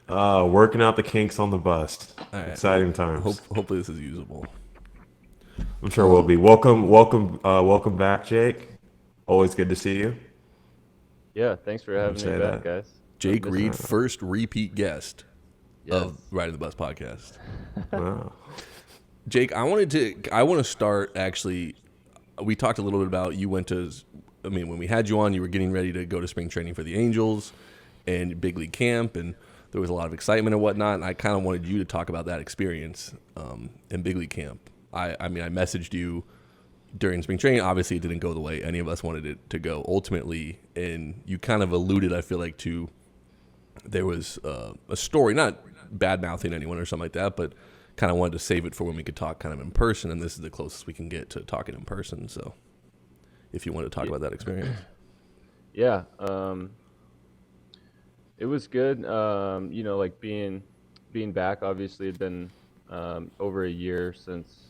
Working out the kinks on the bust. All right. Well, Exciting times. hopefully this is usable. I'm sure we'll be. Welcome back, Jake. Always good to see you. Yeah, thanks for Let me having me say back, that. guys. I've Jake missed Reed, it. first repeat guest of Yes. Riding the Bus podcast. Wow. Jake, I want to start actually. We talked a little bit about you went to. I mean, when we had you on, you were getting ready to go to spring training for the Angels and big league camp, and there was a lot of excitement and whatnot. And I kind of wanted you to talk about that experience in big league camp. I mean, I messaged you during spring training. Obviously, it didn't go the way any of us wanted it to go ultimately, and you kind of alluded, I feel like, to there was a story, not bad mouthing anyone or something like that, but kind of wanted to save it for when we could talk kind of in person, and this is the closest we can get to talking in person. So, if you want to talk about that experience, Yeah. It was good. Like being back. Obviously, it'd been over a year since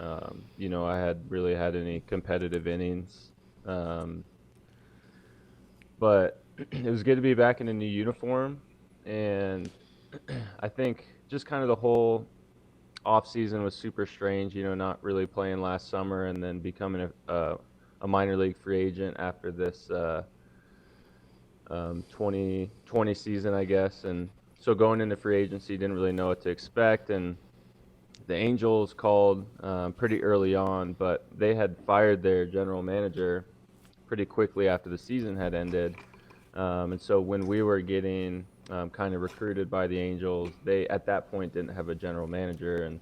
I had really had any competitive innings. Um, but it was good to be back in a new uniform, and I think just kind of the whole off season was super strange. Not really playing last summer and then becoming a minor league free agent after this 2020 season, I guess. And so going into free agency, didn't really know what to expect. And the Angels called pretty early on, but they had fired their general manager pretty quickly after the season had ended. And so when we were getting kind of recruited by the Angels, they at that point didn't have a general manager, and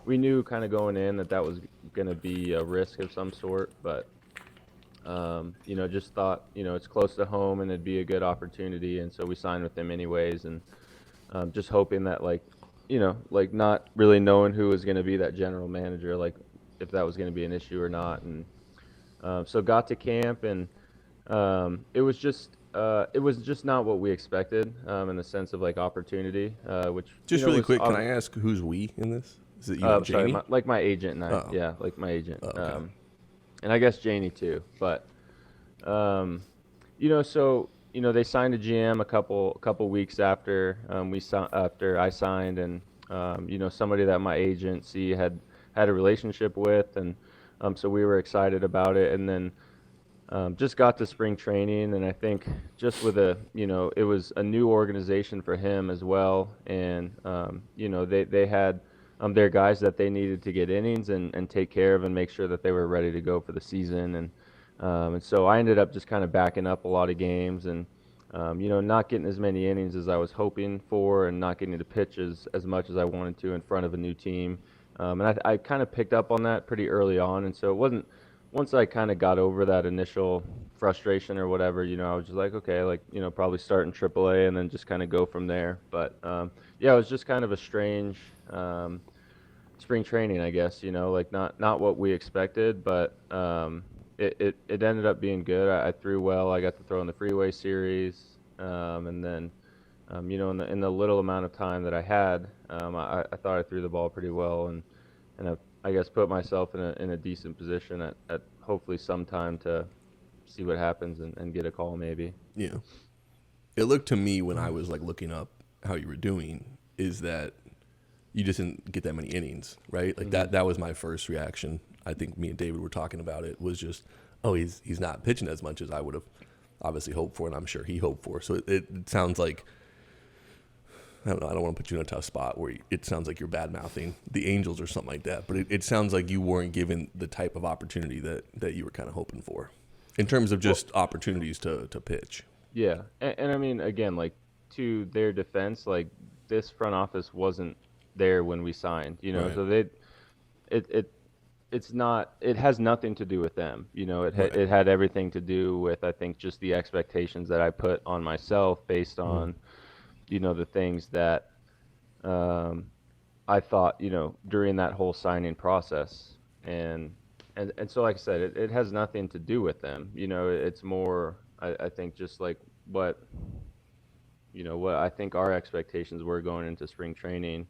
we knew kind of going in that that was going to be a risk of some sort. But just thought it's close to home and it'd be a good opportunity, and so we signed with them anyways, and just hoping that like not really knowing who was going to be that general manager, like if that was going to be an issue or not, and so got to camp and it was just not what we expected in the sense of like opportunity, which just really was quick, can I ask who's we in this? Is it you and sorry, Janie? like my agent and I, Oh, yeah, like my agent, okay. and I guess Janie too, but um, so they signed a GM a couple weeks after after I signed, and somebody that my agency had a relationship with, and so we were excited about it, and then just got to spring training, and I think just with it was a new organization for him as well, and they had their guys that they needed to get innings and take care of and make sure that they were ready to go for the season, and so I ended up just kind of backing up a lot of games and not getting as many innings as I was hoping for, and not getting to pitch as much as I wanted to in front of a new team. And I kind of picked up on that pretty early on, and so it wasn't once I kind of got over that initial frustration or whatever, I was just like, okay, like, probably start in AAA and then just kind of go from there. But yeah, it was just kind of a strange spring training, I guess, like not what we expected, but it ended up being good. I threw well. I got to throw in the Freeway Series, and then in the little amount of time that I had, I thought I threw the ball pretty well, and I guess put myself in a decent position at hopefully some time to see what happens and get a call maybe. Yeah. It looked to me when I was like looking up how you were doing is that you just didn't get that many innings, right? Like Hmm. that was my first reaction. I think me and David were talking about it was just, oh, he's not pitching as much as I would have obviously hoped for, and I'm sure he hoped for. So it sounds like I don't know. I don't want to put you in a tough spot where it sounds like you're bad mouthing the Angels or something like that. But it sounds like you weren't given the type of opportunity that you were kind of hoping for, in terms of Well, just opportunities to pitch. yeah, and I mean again, like to their defense, like this front office wasn't there when we signed, Right. so it it it's not it has nothing to do with them, Right. it had everything to do with I think just the expectations that I put on myself based Mm. on the things that um, I thought, during that whole signing process. And so like I said, it has nothing to do with them. It's more I think just like what what I think our expectations were going into spring training.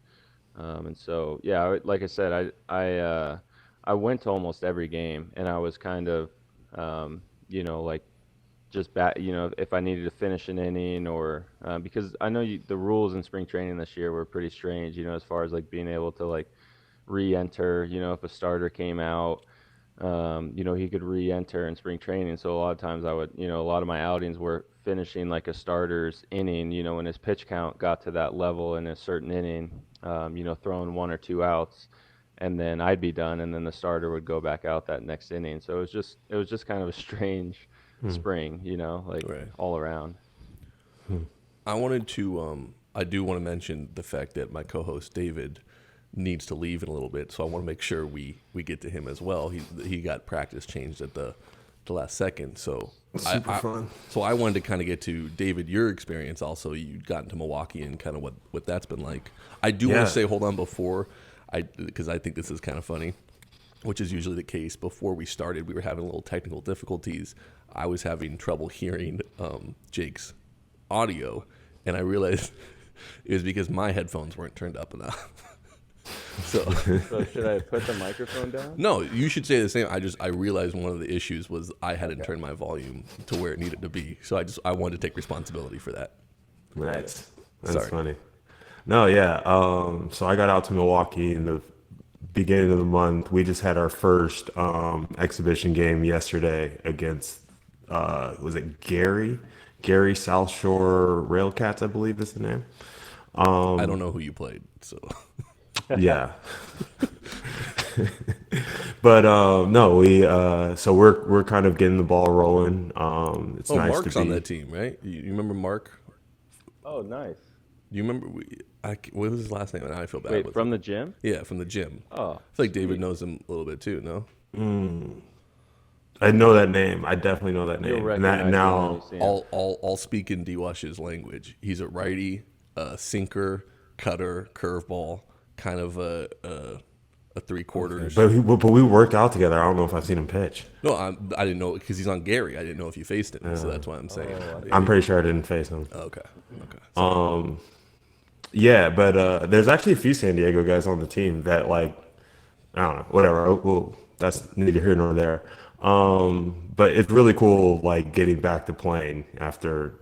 And so yeah, like I said, I went to almost every game, and I was kind of like just if I needed to finish an inning or because I know the rules in spring training this year were pretty strange, as far as like being able to like re-enter, if a starter came out, he could re-enter in spring training. So a lot of times I would, a lot of my outings were finishing like a starter's inning, when his pitch count got to that level in a certain inning, throwing 1 or 2 outs, and then I'd be done, and then the starter would go back out that next inning. So it was just kind of a strange spring, like Right. all around. I do want to mention the fact that my co-host David needs to leave in a little bit, so I want to make sure we get to him as well. He got practice changed at the last second, so Super fun. So I wanted to kind of get to David, your experience. Also, you got into Milwaukee and kind of what that's been like. I do want to say, hold on, because I think this is kind of funny, which is usually the case. Before we started, we were having a little technical difficulties. I was having trouble hearing Jake's audio, and I realized it was because my headphones weren't turned up enough. So should I put the microphone down? No, you should say the same. I realized one of the issues was I hadn't turned my volume to where it needed to be. So I wanted to take responsibility for that. That's Sorry. funny. No, yeah. So I got out to Milwaukee in the beginning of the month. We just had our first exhibition game yesterday against was it Gary South Shore Railcats, I believe is the name. I don't know who you played, so Yeah. But no, we're kind of getting the ball rolling. It's nice Mark's to be on that team, right? You remember Mark? Oh, nice. Do you remember what was his last name? And I feel bad. Wait, with from him. the gym? Yeah, from the gym. Oh, I feel like David knows him a little bit too. No. I know that name. I definitely know that you'll name. recognize And that him when now you see him. I'll speak in D-Wash's language. He's a righty, sinker, cutter, curveball, kind of a 3/4. but we worked out together. I don't know if I've seen him pitch. No, I didn't know because he's on Gary. I didn't know if you faced him, so that's why I'm saying. I'm pretty sure I didn't face him. Okay. Yeah, but there's actually a few San Diego guys on the team that like I don't know, whatever. Well, that's neither here nor there. But it's really cool like getting back to playing after,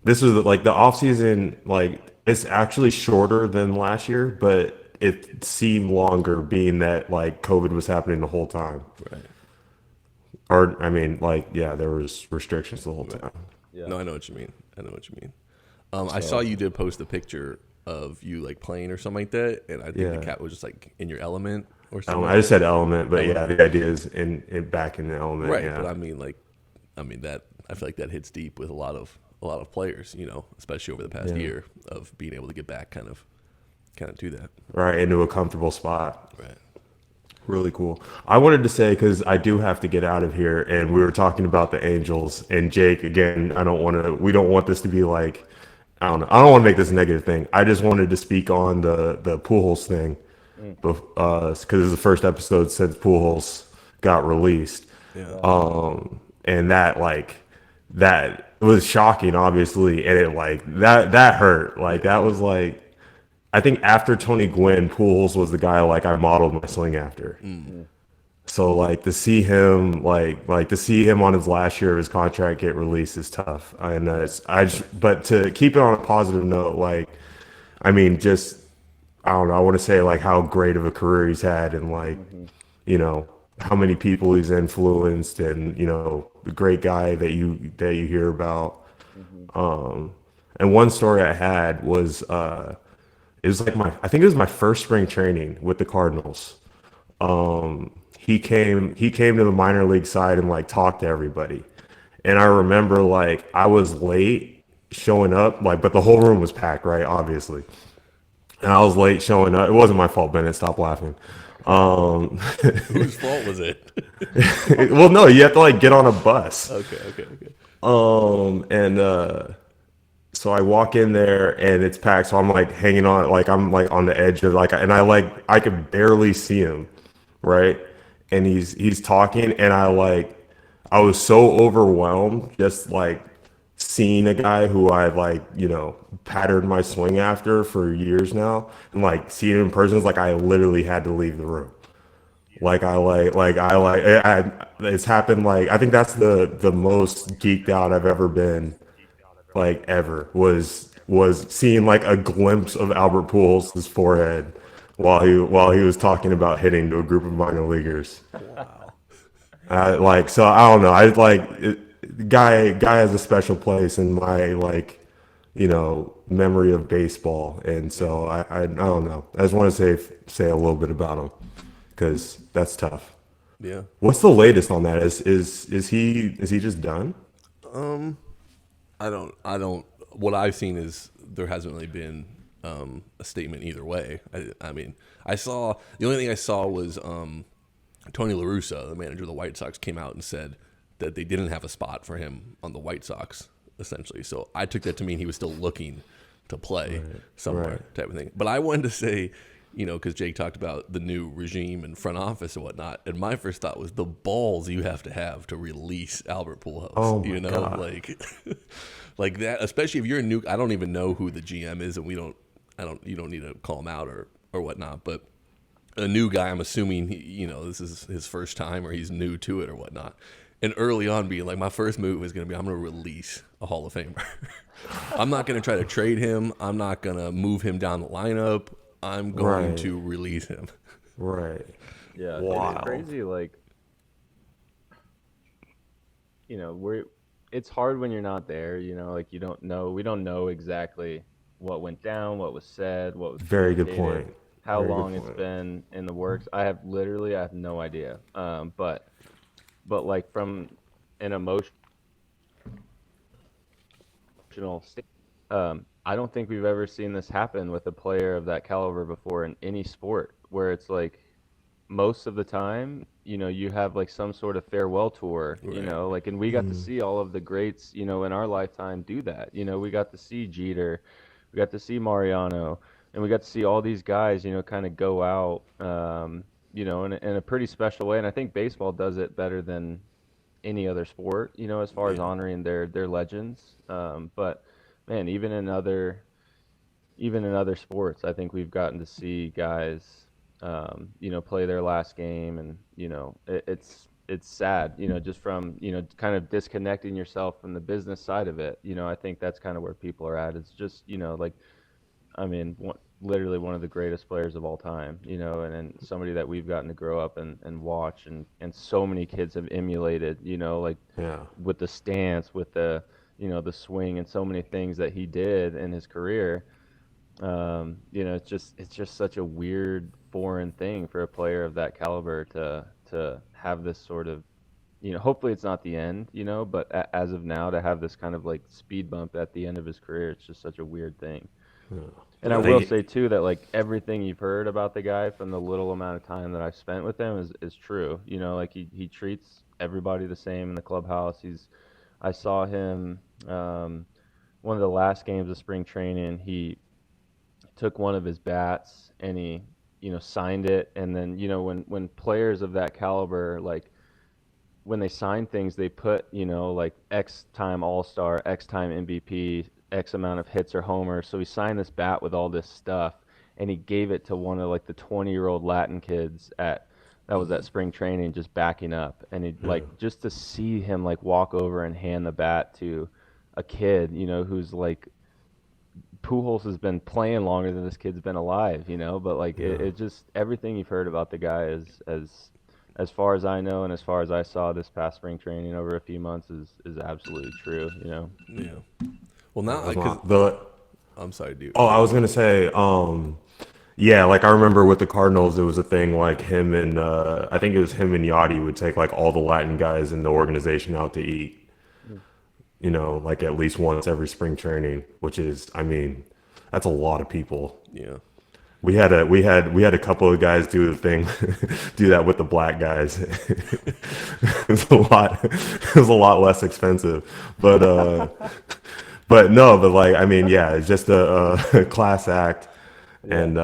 this was like the off season, like it's actually shorter than last year, but it seemed longer being that like COVID was happening the whole time. Right. Or I mean, like, yeah, there was restrictions the whole time. Yeah. No, I know what you mean. I saw you did post a picture of you like playing or something like that, and I think the cat was just like in your element or something. I just said element, but yeah, the idea is in back in the element. Right, Yeah. but I mean that I feel like that hits deep with a lot of players, especially over the past year of being able to get back, kind of do that. Right, into a comfortable spot. Right. Really cool. I wanted to say, because I do have to get out of here, and we were talking about the Angels and Jake again. We don't want this to be like, I don't know. I don't want to make this a negative thing. I just wanted to speak on the Pujols thing, because this is the first episode since Pujols got released. Yeah. And that was shocking, obviously, and it like that hurt. Like that was like, I think after Tony Gwynn, Pujols was the guy like I modeled my swing after. So like to see him like to see him on his last year of his contract get released is tough. And but to keep it on a positive note, like I mean, just I don't know. I want to say like how great of a career he's had, and like how many people he's influenced, and the great guy that you hear about. And one story I had was it was like I think it was my first spring training with the Cardinals. He came to the minor league side and like talked to everybody. And I remember like I was late showing up, like, but the whole room was packed, right? Obviously. And I was late showing up. It wasn't my fault, Bennett. Stop laughing. Whose fault was it? Well, no, you have to like get on a bus. Okay. So I walk in there and it's packed. So I'm like hanging on, like I'm like on the edge of like, and I could barely see him, right? And he's talking, and I was so overwhelmed just like seeing a guy who I like, patterned my swing after for years now, and like seeing him in person is like I literally had to leave the room. It's happened. Like, I think that's the most geeked out I've ever been, like, ever, was seeing like a glimpse of Albert Pujols' forehead while he was talking about hitting to a group of minor leaguers. Wow. So I don't know. Guy has a special place in my, like, memory of baseball, and so I don't know. I just want to say a little bit about him because that's tough. Yeah. What's the latest on that? Is he just done? I don't. What I've seen is there hasn't really been a statement either way. I mean, the only thing I saw was Tony La Russa, the manager of the White Sox, came out and said that they didn't have a spot for him on the White Sox, essentially. So I took that to mean he was still looking to play somewhere, right. type of thing. But I wanted to say, because Jake talked about the new regime and front office and whatnot, and my first thought was the balls you have to release Albert Pujols. Oh my God. Like, like that, especially if you're a new. I don't even know who the GM is, and you don't need to call him out or whatnot, but a new guy, I'm assuming this is his first time or he's new to it or whatnot. And early on being like, my first move is going to be, I'm going to release a Hall of Famer. I'm not going to try to trade him. I'm not going to move him down the lineup. I'm going to release him. Right. Yeah. Wow. It's crazy. Like, it's hard when you're not there, like we don't know exactly what went down, what was said, what was Very good communicated, point. how Very good long it's point. been in the works. I have no idea. But like from an emotional state, I don't think we've ever seen this happen with a player of that caliber before in any sport, where it's like most of the time, you have like some sort of farewell tour, like, and we got to see all of the greats, in our lifetime do that. We got to see Jeter, we got to see Mariano, and we got to see all these guys, kind of go out, in a pretty special way. And I think baseball does it better than any other sport, as far as honoring their legends. But man, even in other sports, I think we've gotten to see guys, play their last game, and it's sad, just from kind of disconnecting yourself from the business side of it. I think that's kind of where people are at. It's just like, I mean, literally one of the greatest players of all time, and somebody that we've gotten to grow up and watch, and so many kids have emulated, like Yeah. with the stance, with the the swing, and so many things that he did in his career. It's just such a weird foreign thing for a player of that caliber to have this sort of, hopefully it's not the end, but as of now, to have this kind of like speed bump at the end of his career, it's just such a weird thing. And I will say too that like everything you've heard about the guy from the little amount of time that I've spent with him is true. Like he treats everybody the same in the clubhouse. I saw him one of the last games of spring training. He took one of his bats and he signed it. And then when players of that caliber, like when they sign things, they put like X time All-Star, X time MVP, X amount of hits or homers. So he signed this bat with all this stuff, and he gave it to one of like the 20-year-old Latin kids that was at spring training, just backing up. And he like, just to see him like walk over and hand the bat to a kid, who's like, Pujols has been playing longer than this kid's been alive, but like it just, everything you've heard about the guy is as far as I know, and as far as I saw this past spring training over a few months, is absolutely true. Yeah. Well, now I'm sorry, dude. Oh, I was gonna say, yeah, like I remember with the Cardinals, it was a thing like him and I think it was him and Yachty would take like all the Latin guys in the organization out to eat. Like at least once every spring training, which is, I mean, that's a lot of people. Yeah. We had a couple of guys do the thing, do that with the black guys. It was a lot less expensive, but no, but like, I mean, yeah, it's just a class act. And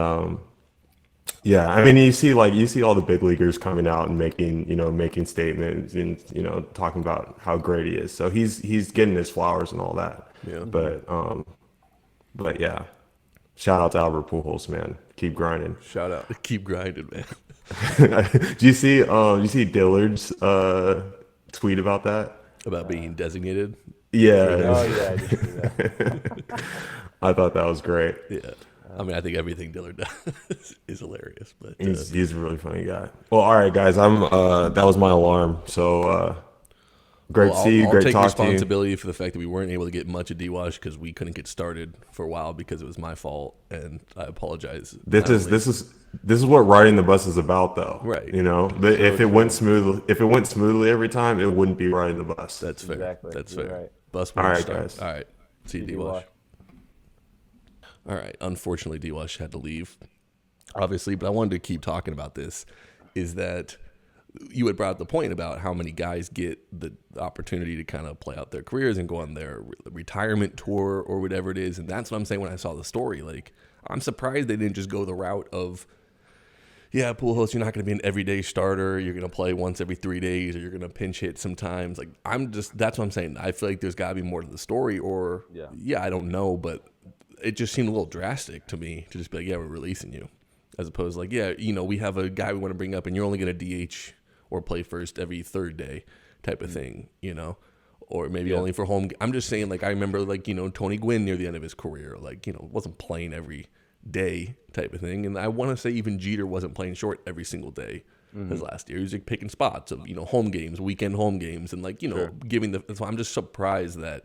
yeah, I mean, you see all the big leaguers coming out and making statements and talking about how great he is. So he's getting his flowers and all that. Yeah. But yeah. Shout out to Albert Pujols, man. Keep grinding. Shout out. Keep grinding, man. Do you see Dillard's tweet about that? About being designated for Yeah. Oh his. yeah, I did see that. I thought that was great. Yeah. I mean, I think everything Dillard does is hilarious, but He's a really funny guy. Well, all right, guys. That was my alarm. So great well, to see you. I'll Great take talk to you. responsibility for the fact that we weren't able to get much of D-Wash because we couldn't get started for a while because it was my fault, and I apologize. This is what riding the bus is about, though. Right. You know, if it went smoothly every time, it wouldn't be riding the bus. That's fair. Exactly. That's You're fair. right. Bus All won't right, start. guys. All right. See you, D-Wash. D-Wash. All right. Unfortunately, D-Wash had to leave, obviously, but I wanted to keep talking about this, is that you had brought up the point about how many guys get the opportunity to kind of play out their careers and go on their retirement tour or whatever it is. And that's what I'm saying when I saw the story. Like, I'm surprised they didn't just go the route of, yeah, Pujols, you're not going to be an everyday starter. You're going to play once every 3 days, or you're going to pinch hit sometimes. Like, that's what I'm saying. I feel like there's got to be more to the story, or, I don't know, but it just seemed a little drastic to me to just be like, yeah, we're releasing you. As opposed to like, yeah, we have a guy we want to bring up, and you're only going to DH or play first every third day type of thing, or maybe only for home. I'm just saying, like, I remember, like, Tony Gwynn near the end of his career, like, wasn't playing every day type of thing. And I want to say even Jeter wasn't playing short every single day his last year. He was like picking spots of, home games, weekend home games, and like, giving the, so I'm just surprised that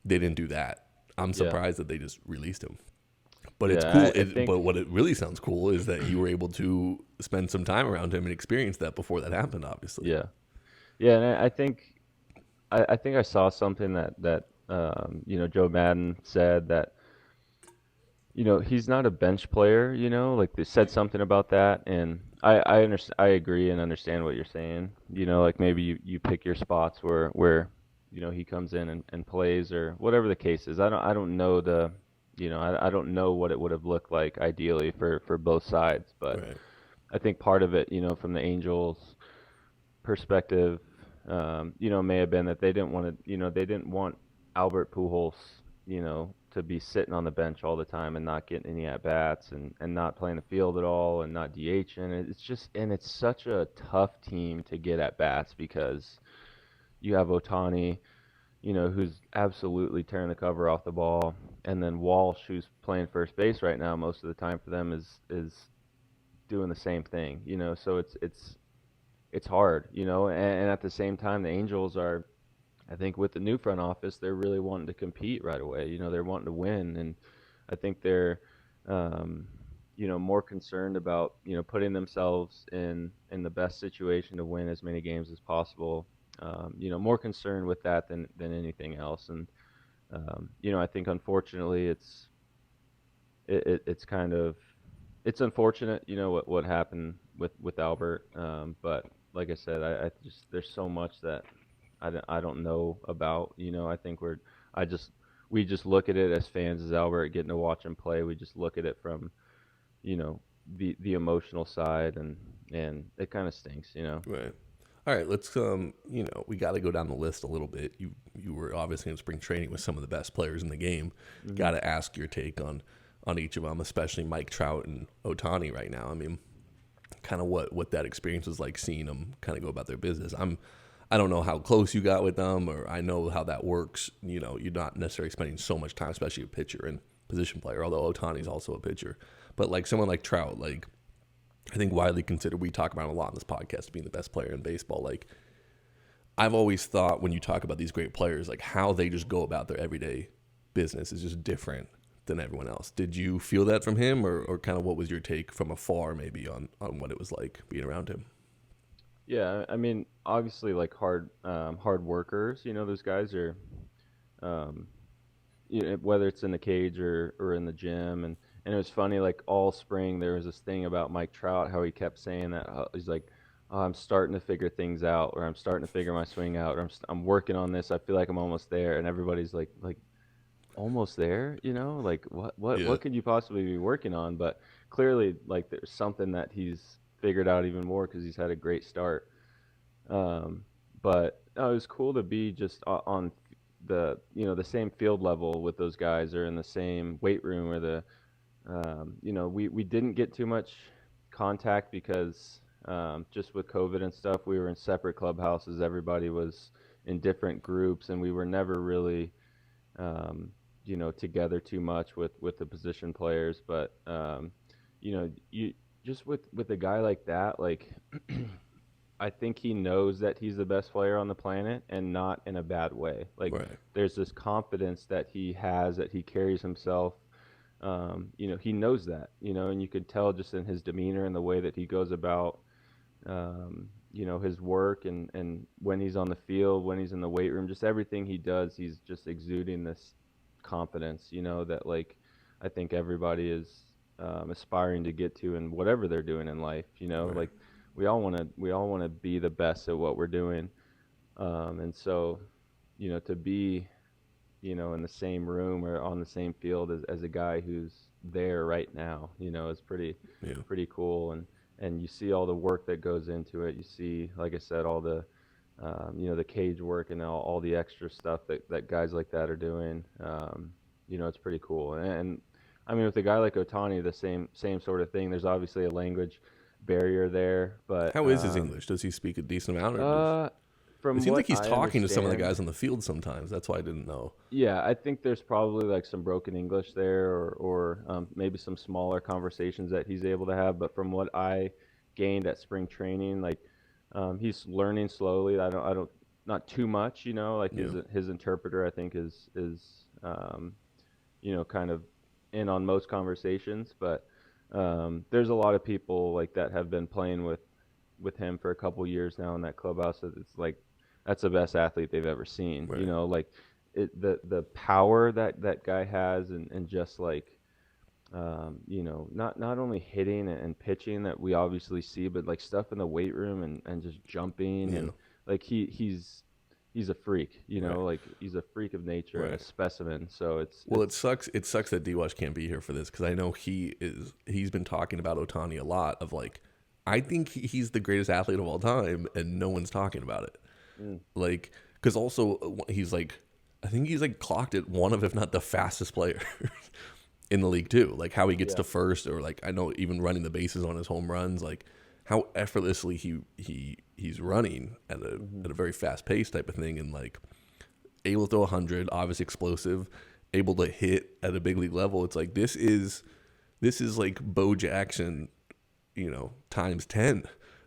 they didn't do that. I'm surprised that they just released him. But it's cool. But what it really sounds cool is that you were able to spend some time around him and experience that before that happened, obviously. Yeah. Yeah, and I think I saw something that Joe Madden said that he's not a bench player, like they said something about that, and I understand, I agree and understand what you're saying. Like maybe you pick your spots where he comes in and plays or whatever the case is. I don't know I don't know what it would have looked like ideally for both sides, but Right. I think part of it, from the Angels' perspective, may have been that they didn't want to, they didn't want Albert Pujols, to be sitting on the bench all the time and not getting any at bats and not playing the field at all and not DHing. It's such a tough team to get at bats because you have Ohtani, who's absolutely tearing the cover off the ball, and then Walsh, who's playing first base right now most of the time for them, is doing the same thing, So it's hard, and at the same time, the Angels are, I think, with the new front office, they're really wanting to compete right away. They're wanting to win, and I think they're, more concerned about, putting themselves in the best situation to win as many games as possible. More concerned with that than anything else. And I think unfortunately it's kind of it's unfortunate, what happened with Albert. But like I said, I just there's so much that I don't know about. I think we just look at it as fans, as Albert getting to watch him play. We just look at it from the emotional side, and it kind of stinks. Right. All right, let's we got to go down the list a little bit. You were obviously in spring training with some of the best players in the game. Mm-hmm. Got to ask your take on each of them, especially Mike Trout and Ohtani right now. I mean, kind of what that experience was like seeing them kind of go about their business. I don't know how close you got with them, or I know how that works. You're not necessarily spending so much time, especially a pitcher and position player, although Ohtani's also a pitcher. But like someone like Trout, like I think widely considered, we talk about him a lot in this podcast, being the best player in baseball. Like, I've always thought when you talk about these great players, like how they just go about their everyday business is just different than everyone else. Did you feel that from him, or kind of what was your take from afar maybe on what it was like being around him? Yeah, I mean, obviously, like hard workers. Those guys are, whether it's in the cage or in the gym, and it was funny. Like all spring, there was this thing about Mike Trout, how he kept saying that he's like, oh, I'm starting to figure things out, or I'm starting to figure my swing out, or I'm working on this. I feel like I'm almost there, and everybody's like almost there, like what could you possibly be working on? But clearly, like there's something that he's figured out even more because he's had a great start. But it was cool to be just on the the same field level with those guys, or in the same weight room, or We didn't get too much contact because just with COVID and stuff, we were in separate clubhouses. Everybody was in different groups, and we were never really, together too much with the position players. But you just with a guy like that, like I think he knows that he's the best player on the planet, and not in a bad way. Like Right. there's this confidence that he has, that he carries himself. He knows that, and you could tell just in his demeanor and the way that he goes about, his work, and when he's on the field, when he's in the weight room, just everything he does, he's just exuding this confidence, that like I think everybody is aspiring to get to in whatever they're doing in life. Right. Like we all want to be the best at what we're doing, and so to be in the same room or on the same field as a guy who's there right now, is Yeah. pretty cool. And you see all the work that goes into it. You see, like I said, all the the cage work and all the extra stuff that guys like that are doing. It's pretty cool. And I mean, with a guy like Otani, the same sort of thing. There's obviously a language barrier there, but How is his English? Does he speak a decent amount, or does uh, it from seems like what he's I talking to some of the understand, guys on the field sometimes? That's why I didn't know. yeah, I think there's probably like some broken English there, or maybe some smaller conversations that he's able to have. But from what I gained at spring training, like he's learning slowly. I don't, not too much, like Yeah. his interpreter, I think is kind of in on most conversations. But there's a lot of people like that have been playing with him for a couple years now in that clubhouse. That it's like that's the best athlete they've ever seen. Right. Like the power that guy has, and just like not only hitting and pitching that we obviously see, but like stuff in the weight room, and just jumping, Yeah. and like he's a freak. Right. Like he's a freak of nature and a Right. specimen. So Well, it it's sucks. It sucks that D-Wash can't be here for this because I know he's been talking about Otani a lot. Of like, I think he's the greatest athlete of all time, and no one's talking about it. mm, Like, because also he's like, I think he's like clocked at one of, if not the fastest player in the league too. Like how he gets yeah. to first, or like I know even running the bases on his home runs, like how effortlessly he's running Hmm. at a very fast pace type of thing, and like able to throw 100, obviously explosive, able to hit at a big league level. It's like this is like Bo Jackson, times 10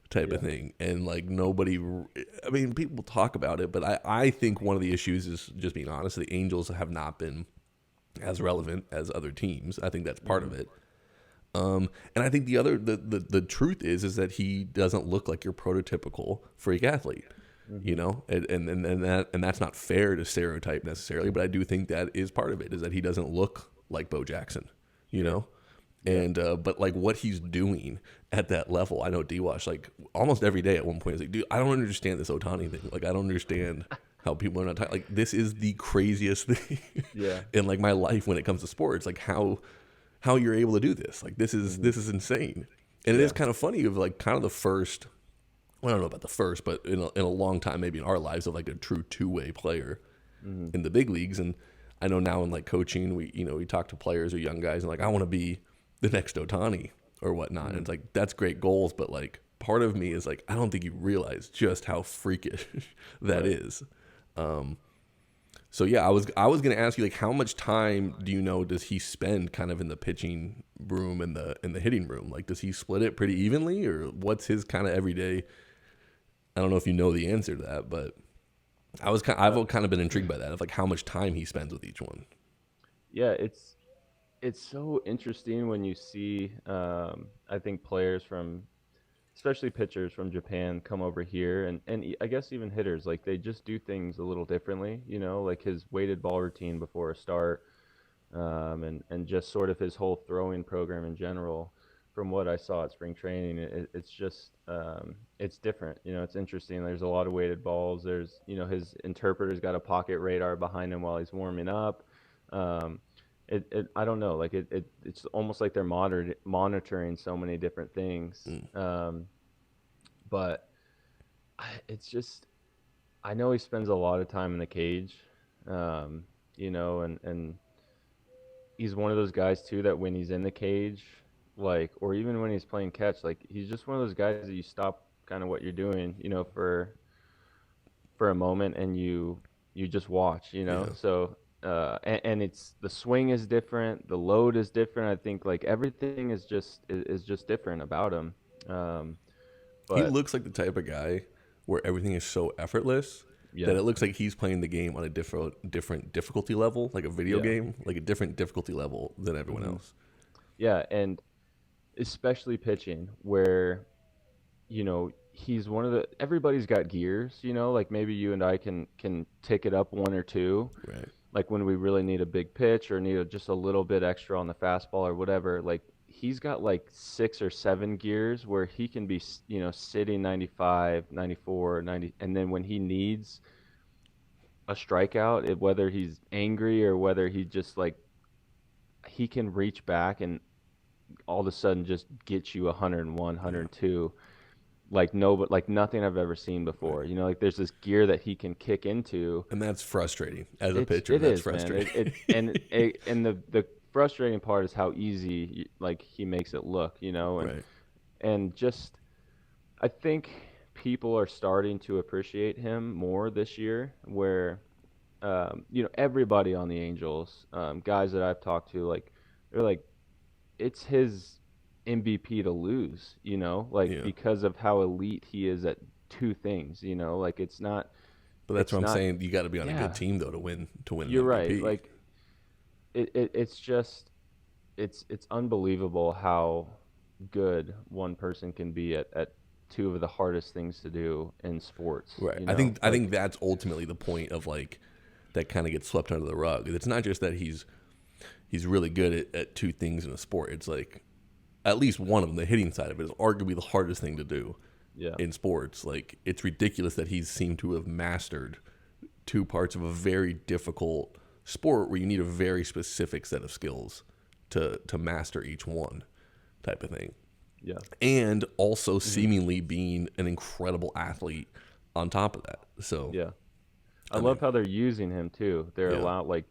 type of Yeah. thing. And like nobody, I mean, people talk about it, but I think one of the issues is, just being honest, the Angels have not been as relevant as other teams. I think that's part of Hmm. it. And I think the truth is that he doesn't look like your prototypical freak athlete, Hmm. and that's not fair to stereotype necessarily, but I do think that is part of it, is that he doesn't look like Bo Jackson, you Sure. know, Yeah. and but like what he's doing at that level, I know D-Wash like almost every day at one point is like, dude, I don't understand this Otani thing. Like I don't understand how people are not talking. Like this is the craziest thing Yeah. in like my life when it comes to sports. Like how you're able to do this. Like this is Hmm. this is insane. And it is Yeah. kind of funny of like kind of the first, well, I don't know about the first, but in a long time, maybe in our lives, of like a true two-way player Hmm. in the big leagues. And I know now in like coaching, we talk to players or young guys and like, I want to be the next Ohtani or whatnot. And Hmm. it's like, that's great goals. But like part of me is like, I don't think you realize just how freakish that Right. is. So yeah, I was gonna ask you like how much time do you know does he spend kind of in the pitching room and the hitting room? Like does he split it pretty evenly, or what's his kind of everyday? I don't know if you know the answer to that, but Uh, I've kind of been intrigued by that, of like how much time he spends with each one. yeah. It's so interesting when you see, I think players from, especially pitchers from Japan, come over here, and I guess even hitters, like they just do things a little differently. Like his weighted ball routine before a start, and just sort of his whole throwing program in general. From what I saw at spring training, it's just it's different. It's interesting. There's a lot of weighted balls. There's his interpreter's got a pocket radar behind him while he's warming up. Um, I don't know. Like it's almost like they're monitoring so many different things. Mm. But it's just, I know he spends a lot of time in the cage, and he's one of those guys too that when he's in the cage, like, or even when he's playing catch, like he's just one of those guys that you stop kind of what you're doing, for a moment and you just watch, Yeah. So and it's the swing is different, the load is different. I think like everything is just different about him. Um, He but looks like the type of guy where everything is so effortless that yeah, it looks like he's playing the game on a different difficulty level, like a video yeah, game, like a different difficulty level than everyone hmm else. yeah, and especially pitching where he's one of the everybody's got gears, like maybe you and I can tick it up one or two, Right. like when we really need a big pitch or need just a little bit extra on the fastball or whatever. Like he's got like 6 or 7 gears where he can be, sitting 95, 94, 90, and then when he needs a strikeout, whether he's angry or whether he just like he can reach back and all of a sudden just get you 101, Yeah. 102, like no, but like nothing I've ever seen Right. before. Like there's this gear that he can kick into. And that's frustrating as a It's pitcher. it That's is, man. frustrating. And the frustrating part is how easy like he makes it look, Right. and just I think people are starting to appreciate him more this year. Where everybody on the Angels, guys that I've talked to, like they're like it's his MVP to lose, like Yeah. because of how elite he is at two things, like But that's it's what I'm not, saying. You got to be on a good yeah, team though to win an you're right. MVP. Like it's just it's unbelievable how good one person can be at two of the hardest things to do in sports, Right. I think like that's ultimately the point of like that kind of gets swept under the rug. It's not just that he's really good at two things in a sport. It's like at least one of them, the hitting side of it, is arguably the hardest thing to do yeah, in sports. Like it's ridiculous that he's seemed to have mastered two parts of a very difficult sport where you need a very specific set of skills to master each one type of thing. yeah, And also hmm seemingly being an incredible athlete on top of that. So yeah. I I love mean, how they're using him too. They're yeah. allowed, like,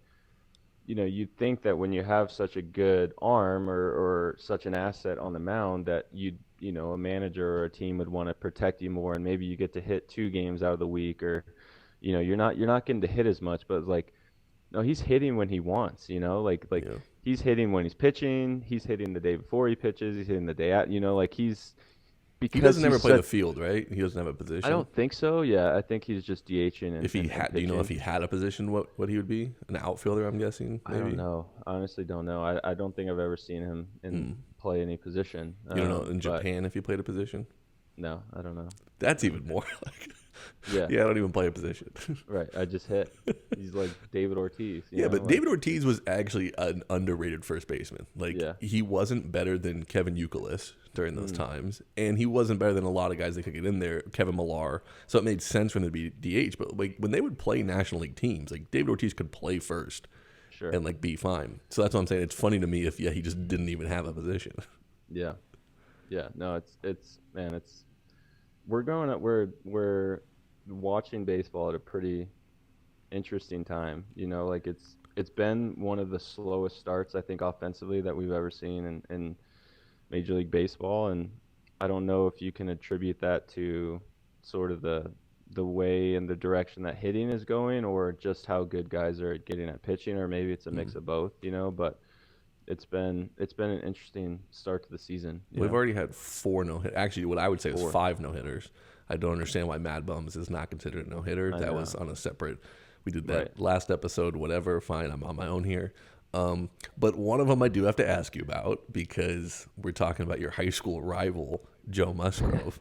you'd think that when you have such a good arm or such an asset on the mound that a manager or a team would want to protect you more, and maybe you get to hit 2 games out of the week, or you're not getting to hit as much, but like no, he's hitting when he wants, like Yeah. he's hitting when he's pitching, he's hitting the day before he pitches, he's hitting the day out, like he's He because doesn't ever he's play the such. field, right? He doesn't have a I position. don't think so. Yeah, I think he's just DHing and, If he and, and had, do you know if pitching. he had a position, what he would be? An outfielder, I'm guessing, I don't maybe. know. I honestly don't know. I don't think I've ever seen him in Hmm. play any position. You don't know in But Japan if he played a position. no, I don't know. That's even more like, Yeah, yeah, I don't even play a position. right. I just hit. He's like David Ortiz, Yeah, but like David Ortiz was actually an underrated first baseman. Like yeah. he wasn't better than Kevin Youkilis during those Mm, times, and he wasn't better than a lot of guys that could get in there. Kevin Millar, so it made sense for him to be DH. But like when they would play National League teams, like David Ortiz could play first sure. and like be fine. So that's what I'm saying. It's funny to me if he just didn't even have a position. Yeah. Yeah. No, it's man, it's we're going up we're watching baseball at a pretty interesting time. Like it's been one of the slowest starts I think offensively that we've ever seen in Major League Baseball, and I don't know if you can attribute that to sort of the way and the direction that hitting is going, or just how good guys are at getting at pitching, or maybe it's a Mm. mix of both. But it's been an interesting start to the season. We've already had 4 no hit. Actually, what I would say is 4. 5 no hitters. I don't understand why Mad Bums is not considered a no hitter. I That was know. on a separate. We did that Right. last episode. Whatever. Fine. I'm on my own here. But one of them I do have to ask you about because we're talking about your high school rival Joe Musgrove.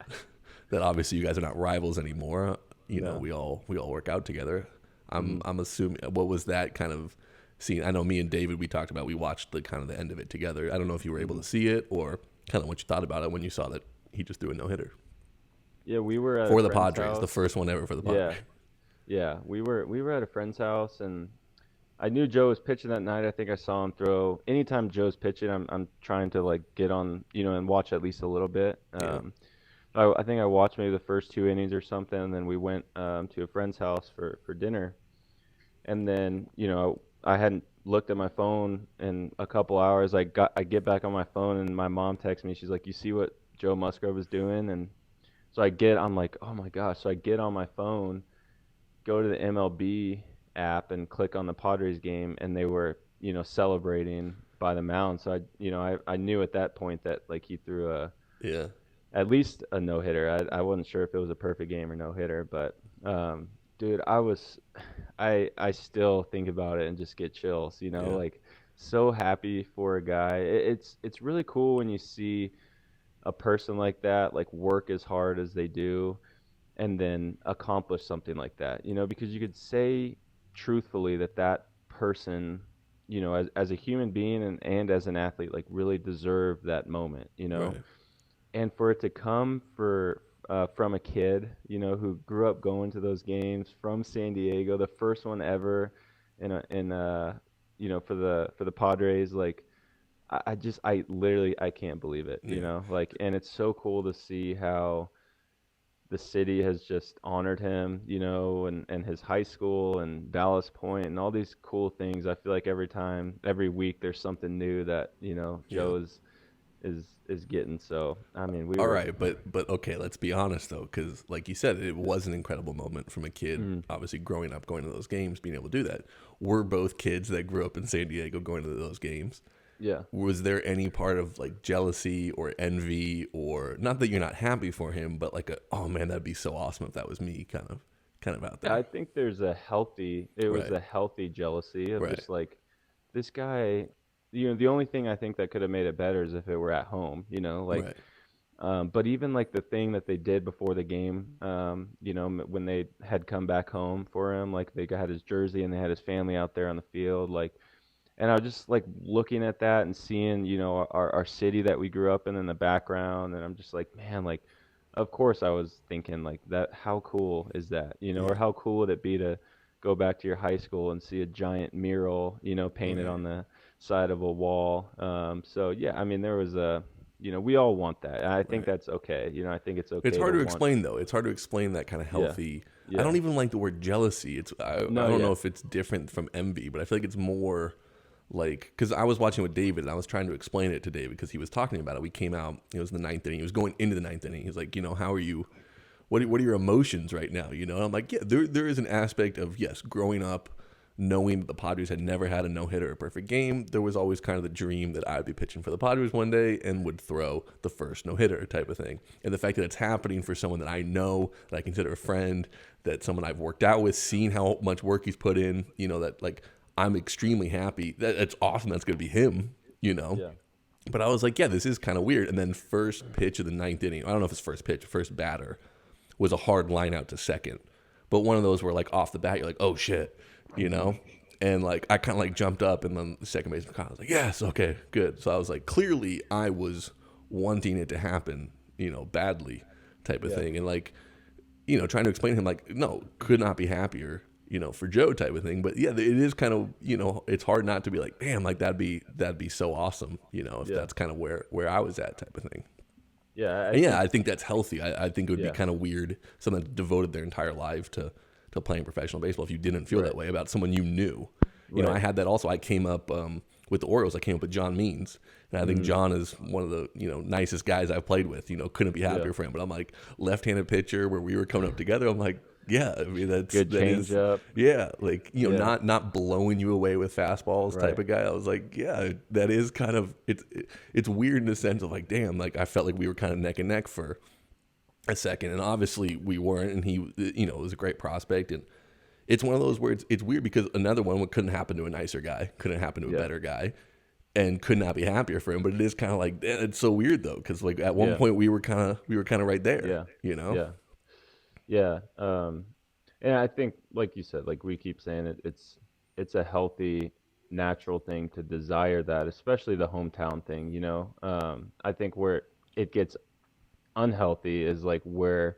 That obviously you guys are not rivals anymore. No. We all work out together. hmm I'm assuming. What was that kind of scene? I know me and David we talked about. We watched the kind of the end of it together. I don't know if you were able hmm to see it or kind of what you thought about it when you saw that he just threw a no hitter Yeah, we were at a for the friend's Padres, the house. first one ever for the Yeah, Padres. yeah, we were at a friend's house, and I knew Joe was pitching that night. I think I saw him throw. Anytime Joe's pitching, I'm trying to like get on, and watch at least a little bit. Yeah. I think I watched maybe the first 2 innings or something, and then we went to a friend's house for dinner. And then I hadn't looked at my phone in a couple hours. I get back on my phone and my mom texts me. She's like, "You see what Joe Musgrove is doing?" And so I'm like, "Oh my gosh!" So I get on my phone, go to the MLB app, and click on the Padres game, and they were celebrating by the mound. So I knew at that point that like he threw Yeah. at least a no hitter. I wasn't sure if it was a perfect game or no hitter, but dude, I still think about it and just get chills. Yeah. Like so happy for a guy. It's really cool when you see a person like that like work as hard as they do and then accomplish something like that. Because you could say truthfully that that person, as a human being and as an athlete, like really deserved that moment. Right. And for it to come from a kid, who grew up going to those games from San Diego, the first one ever for the Padres, like I literally I can't believe it, Yeah. like, and it's so cool to see how the city has just honored him, and his high school and Dallas Point and all these cool things. I feel like every week there's something new that, Yeah. Joe is getting. So I mean, we All were. right, but okay, let's be honest though, because like you said, it was an incredible moment from a kid. Mm, Obviously, growing up, going to those games, being able to do that. We're both kids that grew up in San Diego, going to those games. yeah. Was there any part of like jealousy or envy, or not that you're not happy for him, but like oh man, that'd be so awesome if that was me, kind of out I there. think it was Right. a healthy jealousy of Right. just like this guy. The only thing I think that could have made it better is if it were at home, like. Right. But even like the thing that they did before the game, when they had come back home for him, like they had his jersey and they had his family out there on the field, like, and I was just like looking at that and seeing, our city that we grew up in the background, and I'm just like, man, like, of course I was thinking like that, how cool is that, or Yeah. how cool would it be to go back to your high school and see a giant mural, painted Right. on the side of a wall. So yeah, I mean, there was we all want that. And I think Right. that's okay. I think it's It's okay hard to to want. explain though. It's hard to explain that kind of Yeah, healthy. I yeah, don't even like the word jealousy. I no, don't know yeah, if it's different from envy, but I feel like it's more like because I was watching with David and I was trying to explain it to David because he was talking about it. We came out. It was the ninth inning. He was going into the ninth inning. He was like, how are you? What are your emotions right now? And I'm like, yeah, there is an aspect of yes, growing up, knowing that the Padres had never had a no hitter or a perfect game. There was always kind of the dream that I'd be pitching for the Padres one day and would throw the first no hitter type of thing. And the fact that it's happening for someone that I know, that I consider a friend, that someone I've worked out with, seen how much work he's put in, that like I'm extremely happy. It's awesome. That's going to be him. yeah, But I was like, yeah, this is kind of weird. And then first pitch of the ninth inning, I don't know if it's first pitch, first batter, was a hard line out to second. But one of those where like off the bat, you're like, oh shit. And like I kind of like jumped up, and then the second baseman kind of was like, yes, okay, good. So I was like, clearly I was wanting it to happen, badly, type of yeah, thing, and like, trying to explain to him like, no, could not be happier, for Joe type of thing. But yeah, it is kind of, it's hard not to be like, damn, like that'd be so awesome, if yeah, that's kind of where I was at type of thing. yeah. I And yeah, think I think that's healthy. I think it would be yeah, kind of weird, someone that devoted their entire life to playing professional baseball, if you didn't feel right, that way about someone you knew. I right. had that also. I came up with the Orioles. I came up with John Means, and I think Mm, John is one of the nicest guys I've played with. Couldn't be yeah, happier for him. But I'm like left-handed pitcher where we were coming up together. I'm like, yeah, I mean good that change is up. yeah, like Yeah, not blowing you away with fastballs type right. of guy. I was like, yeah, that is kind of it's weird in the sense of like, damn, like I felt like we were kind of neck and neck for a second, and obviously we weren't. And he, was a great prospect, and it's one of those where it's weird because another one couldn't happen to a nicer guy, couldn't happen to a Yeah, better guy, and could not be happier for him. But it is kind of like it's so weird though, because like at one yeah, point we were kind of right there, yeah, you know? yeah, yeah. And I think, like you said, like we keep saying it, it's a healthy, natural thing to desire that, especially the hometown thing. I think where it gets unhealthy is like where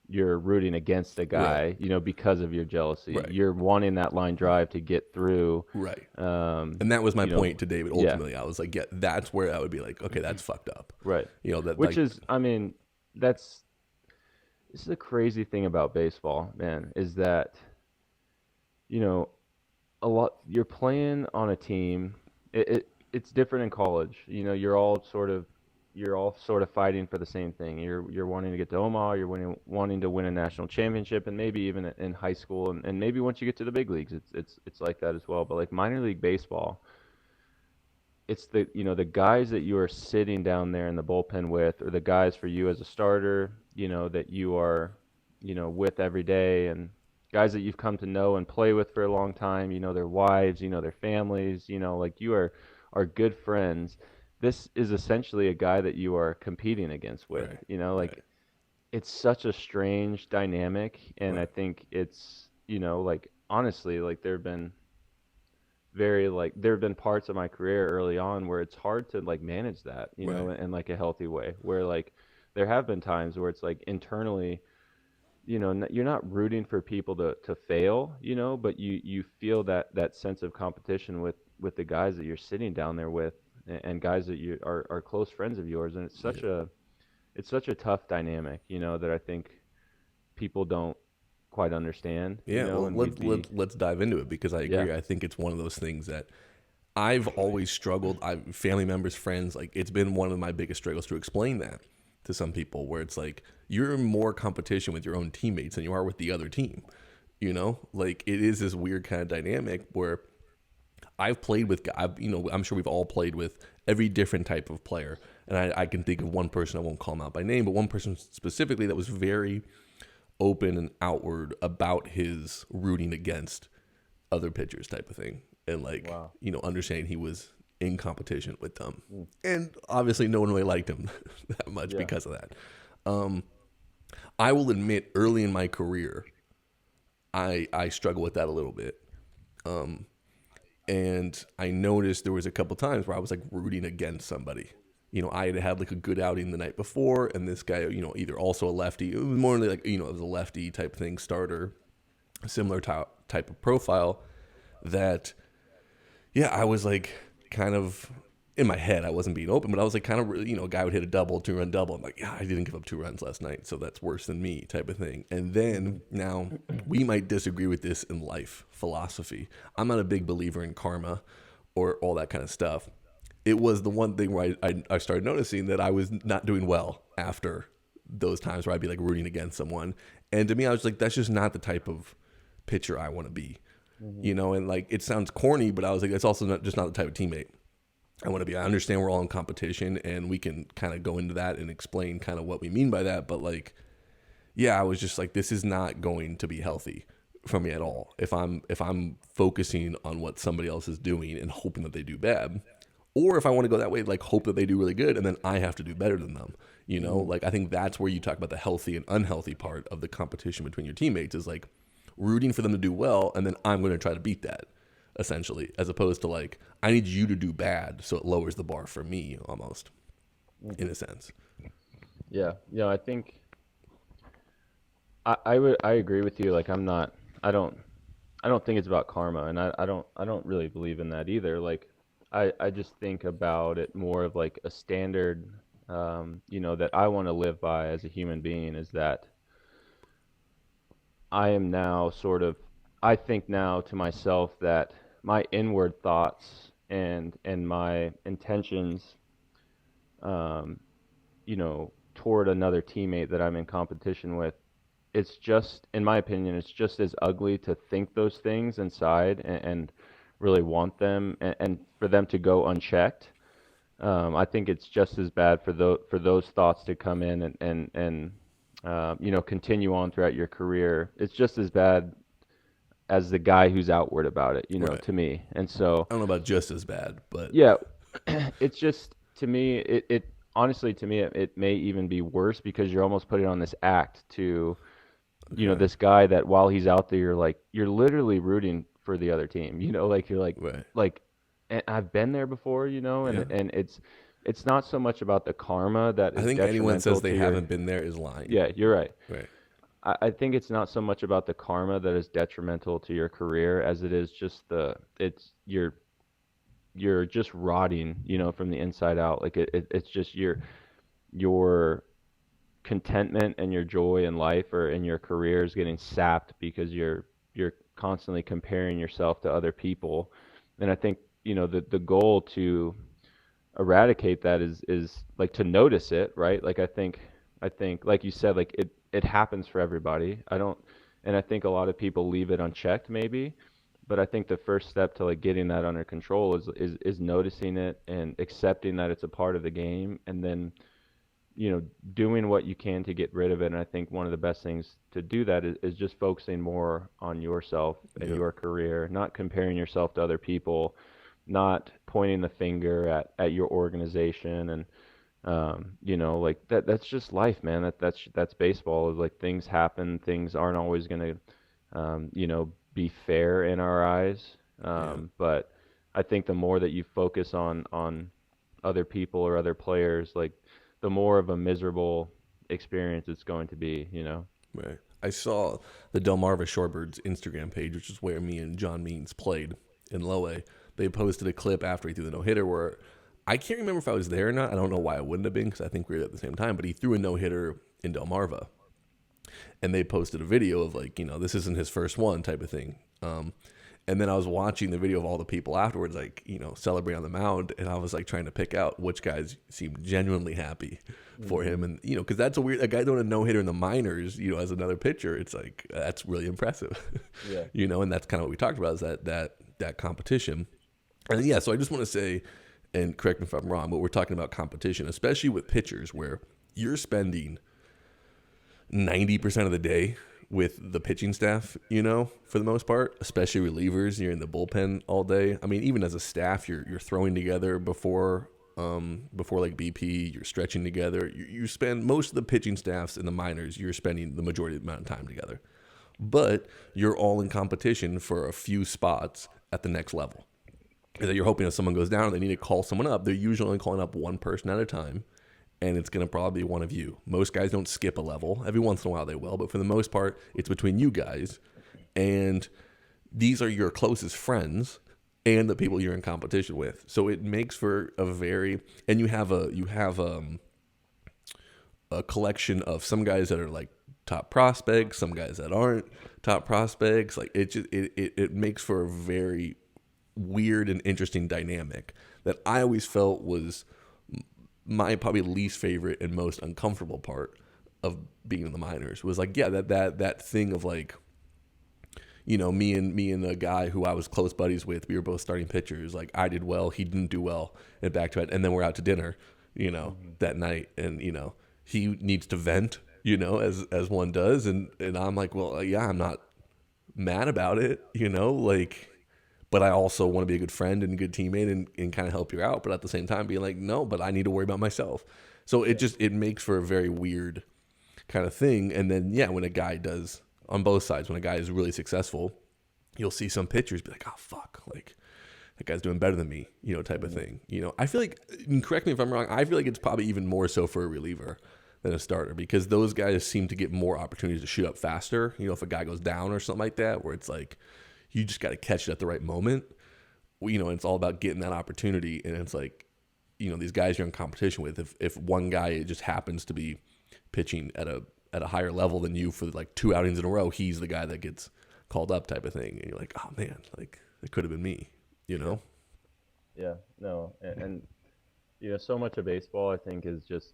you're rooting against a Right, guy, because of your jealousy. right, You're wanting that line drive to get through. right. Um, And that was my you know, point to David. yeah, Ultimately, I was like, yeah, that's where I would be like, okay, that's fucked up. right. That Which like, is, I mean, that's this is the crazy thing about baseball, man, is that you know a lot. You're playing on a team. It's different in college. You're all sort of fighting for the same thing. You're wanting to get to Omaha. You're wanting to win a national championship, and maybe even in high school, and maybe once you get to the big leagues, it's like that as well. But like minor league baseball, it's the guys that you are sitting down there in the bullpen with, or the guys for you as a starter, that you are, with every day, and guys that you've come to know and play with for a long time, their wives, their families, like you are good friends. This is essentially a guy that you are competing against with, Right. like Right. it's such a strange dynamic, and I Right. think it's, like honestly, like there have been parts of my career early on where it's hard to like manage that, Right. in like a healthy way, where like there have been times where it's like internally, you're not rooting for people to fail, but you feel that sense of competition with the guys that you're sitting down there with, and guys that you are close friends of yours, and Yeah. it's such a tough dynamic, that I think people don't quite understand, Yeah. Well, and we'd be, let's dive into it because I yeah. agree. I think it's one of those things that I've always struggled. I family members, friends, like it's been one of my biggest struggles to explain that to some people, where it's like you're in more competition with your own teammates than you are with the other team. Like it is this weird kind of dynamic where I've played with, I'm sure we've all played with every different type of player. And I can think of one person, I won't call him out by name, but one person specifically that was very open and outward about his rooting against other pitchers type of thing. And like, Wow. understanding he was in competition with them. Mm. And obviously no one really liked him that much Yeah. because of that. Um, I will admit early in my career, I struggle with that a little bit. Um, and I noticed there was a couple times where I was like rooting against somebody. I had had like a good outing the night before, and this guy, either also a lefty, it was more like, it was a lefty type thing, starter, similar type of profile that, yeah, I was like kind of in my head, I wasn't being open, but I was like kind of, really, a guy would hit a double, 2-run double. I'm like, yeah, I didn't give up 2 runs last night, so that's worse than me type of thing. And then now we might disagree with this in life philosophy. I'm not a big believer in karma or all that kind of stuff. It was the one thing where I started noticing that I was not doing well after those times where I'd be like rooting against someone. And to me, I was like, that's just not the type of pitcher I want to be. Hmm. And like it sounds corny, but I was like, that's also not the type of teammate I want to be. I understand we're all in competition and we can kind of go into that and explain kind of what we mean by that. But like, yeah, I was just like, this is not going to be healthy for me at all. If I'm focusing on what somebody else is doing and hoping that they do bad, or if I want to go that way, like hope that they do really good and then I have to do better than them. Hmm. Like I think that's where you talk about the healthy and unhealthy part of the competition between your teammates is like rooting for them to do well and then I'm going to try to beat that essentially, as opposed to like I need you to do bad so it lowers the bar for me almost in Hmm. a sense. Yeah. I think I agree with you. Like I don't I don't think it's about karma, and I don't really believe in that either. Like I just think about it more of like a standard, that I want to live by as a human being, is that I am now sort of, I think now to myself that my inward thoughts and my intentions, um, toward another teammate that I'm in competition with, it's just, in my opinion, it's just as ugly to think those things inside, and really want them, and for them to go unchecked. I think it's just as bad for those thoughts to come in and continue on throughout your career. It's just as bad as the guy who's outward about it, Right. to me. And so, I don't know about just as bad, but yeah, it's just, to me, it honestly, to me, it may even be worse, because you're almost putting on this act to, okay. this guy that while he's out there, you're literally rooting for the other team, like you're Right. like, and I've been there before, Yeah. and it's not so much about the karma that I is think anyone detrimental says they to your, haven't been there is lying. yeah, you're right. Right. I think it's not so much about the karma that is detrimental to your career, as it is just it's you're just rotting, from the inside out. Like it's just your contentment and your joy in life or in your career is getting sapped, because you're constantly comparing yourself to other people. And I think, the goal to eradicate that is like to notice it, right? Like I think like you said, like it happens for everybody. And I think a lot of people leave it unchecked maybe, but I think the first step to like getting that under control is noticing it and accepting that it's a part of the game, and then doing what you can to get rid of it. And I think one of the best things to do that is just focusing more on yourself and Yep. your career, not comparing yourself to other people, not pointing the finger at your organization. And like that's just life, man. That's baseball. Is like things happen, things aren't always going to be fair in our eyes. Yeah. But I think the more that you focus on other people or other players, like the more of a miserable experience it's going to be. Right. I saw the Delmarva Shorebirds Instagram page, which is where me and John Means played in Low A. They posted a clip after he threw the no-hitter where I can't remember if I was there or not. I don't know why I wouldn't have been because I think we were there at the same time. But he threw a no-hitter in Delmarva. And they posted a video of like, this isn't his first one type of thing. And then I was watching the video of all the people afterwards, like, celebrating on the mound. And I was like trying to pick out which guys seemed genuinely happy for him. And, because that's a guy doing a no-hitter in the minors, as another pitcher, it's like, that's really impressive. Yeah. And that's kind of what we talked about is that competition. And yeah, so I just want to say, and correct me if I'm wrong, but we're talking about competition, especially with pitchers where you're spending 90% of the day with the pitching staff, for the most part, especially relievers. You're in the bullpen all day. I mean, even as a staff, you're throwing together before like BP, you're stretching together. You spend most of the pitching staffs in the minors, you're spending the majority of the amount of time together. But you're all in competition for a few spots at the next level. And that you're hoping if someone goes down, they need to call someone up. They're usually only calling up one person at a time. And it's going to probably be one of you. Most guys don't skip a level. Every once in a while they will. But for the most part, it's between you guys. And these are your closest friends and the people you're in competition with. So it makes for a very... And you have a collection of some guys that are like top prospects, some guys that aren't top prospects. Like it makes for a very weird and interesting dynamic that I always felt was my probably least favorite and most uncomfortable part of being in the minors was like, yeah, that thing of like, me and a guy who I was close buddies with, we were both starting pitchers. Like I did well, he didn't do well, and back to it. And then we're out to dinner, that night, and he needs to vent, as one does, and I'm like, well, yeah, I'm not mad about it, like. But I also want to be a good friend and a good teammate and kind of help you out. But at the same time, being like, no, but I need to worry about myself. So it makes for a very weird kind of thing. And then, yeah, when a guy does, on both sides, when a guy is really successful, you'll see some pitchers be like, oh, fuck, like, that guy's doing better than me, type of thing. I feel like, and correct me if I'm wrong, I feel like it's probably even more so for a reliever than a starter because those guys seem to get more opportunities to shoot up faster. If a guy goes down or something like that, where it's like, you just got to catch it at the right moment. And it's all about getting that opportunity. And it's like, these guys you're in competition with, if one guy just happens to be pitching at a higher level than you for like 2 outings in a row, he's the guy that gets called up type of thing. And you're like, oh man, like it could have been me, Yeah, no. And so much of baseball, I think, is just,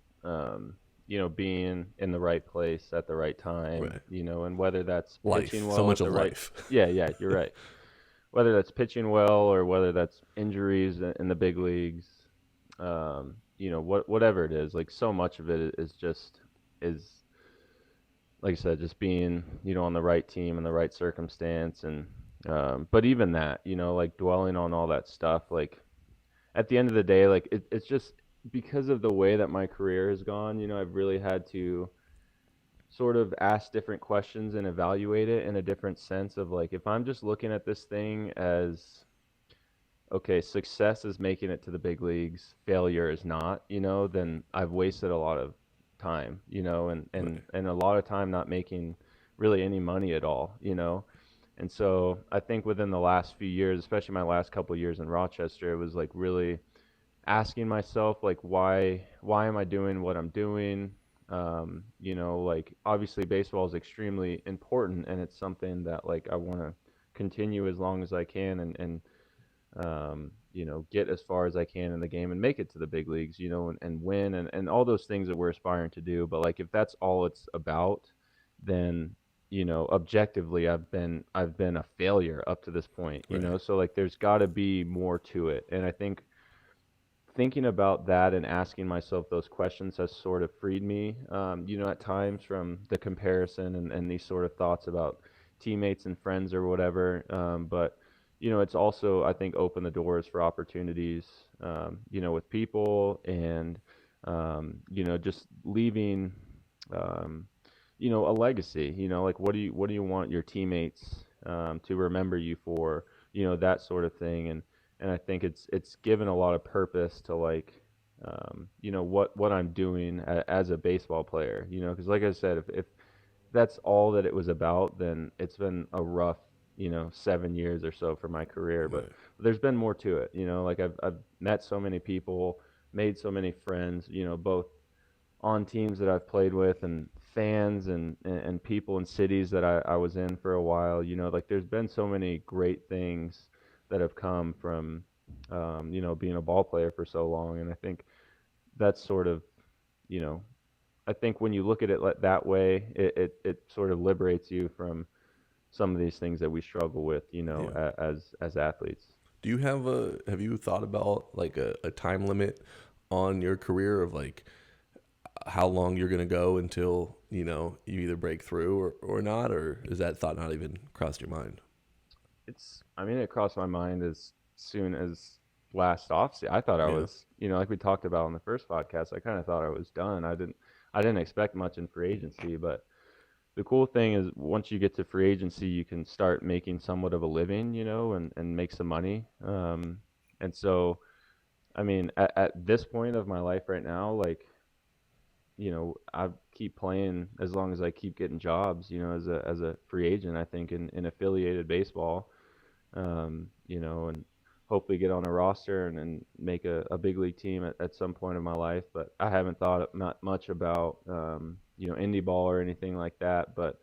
being in the right place at the right time, Right. And whether that's Life, pitching well so much at of the right, life. yeah, you're right. Whether that's pitching well or whether that's injuries in the big leagues, whatever it is, like so much of it is like I said, just being, on the right team in the right circumstance. And, but even that, like dwelling on all that stuff, like at the end of the day, like it's just because of the way that my career has gone, I've really had to sort of ask different questions and evaluate it in a different sense of like, if I'm just looking at this thing as, okay, success is making it to the big leagues, failure is not, then I've wasted a lot of time, and a lot of time not making really any money at all. And so I think within the last few years, especially my last couple of years in Rochester, it was like really asking myself, like, why am I doing what I'm doing? Like obviously baseball is extremely important and it's something that like I want to continue as long as I can and get as far as I can in the game and make it to the big leagues, and win and all those things that we're aspiring to do. But like if that's all it's about, then objectively I've been a failure up to this point, Right. so like there's got to be more to it. And I think thinking about that and asking myself those questions has sort of freed me, at times from the comparison and these sort of thoughts about teammates and friends or whatever. But it's also, I think, opened the doors for opportunities, with people and, just leaving, um, a legacy. Like what do you want your teammates to remember you for? That sort of thing. And I think it's given a lot of purpose to like what I'm doing as a baseball player, because like I said, if that's all that it was about, then it's been a rough 7 years or so for my career. But Right. there's been more to it, like I've met so many people, made so many friends, both on teams that I've played with and fans and people in cities that I was in for a while. Like there's been so many great things that have come from, being a ball player for so long. And I think that's sort of, you know, I think when you look at it that way, it sort of liberates you from some of these things that we struggle with, Yeah. as athletes. Do you have you thought about like a time limit on your career of like how long you're going to go until, you either break through or not, or is that thought not even crossed your mind? I mean, it crossed my mind as soon as last offseason. I thought I Yeah. was, like we talked about on the first podcast, I kind of thought I was done. I didn't expect much in free agency, but the cool thing is once you get to free agency, you can start making somewhat of a living, and make some money. And so, I mean, at this point of my life right now, like, I keep playing as long as I keep getting jobs, as a free agent, I think in affiliated baseball, and hopefully get on a roster and make a big league team at some point in my life. But I haven't thought not much about, indie ball or anything like that. But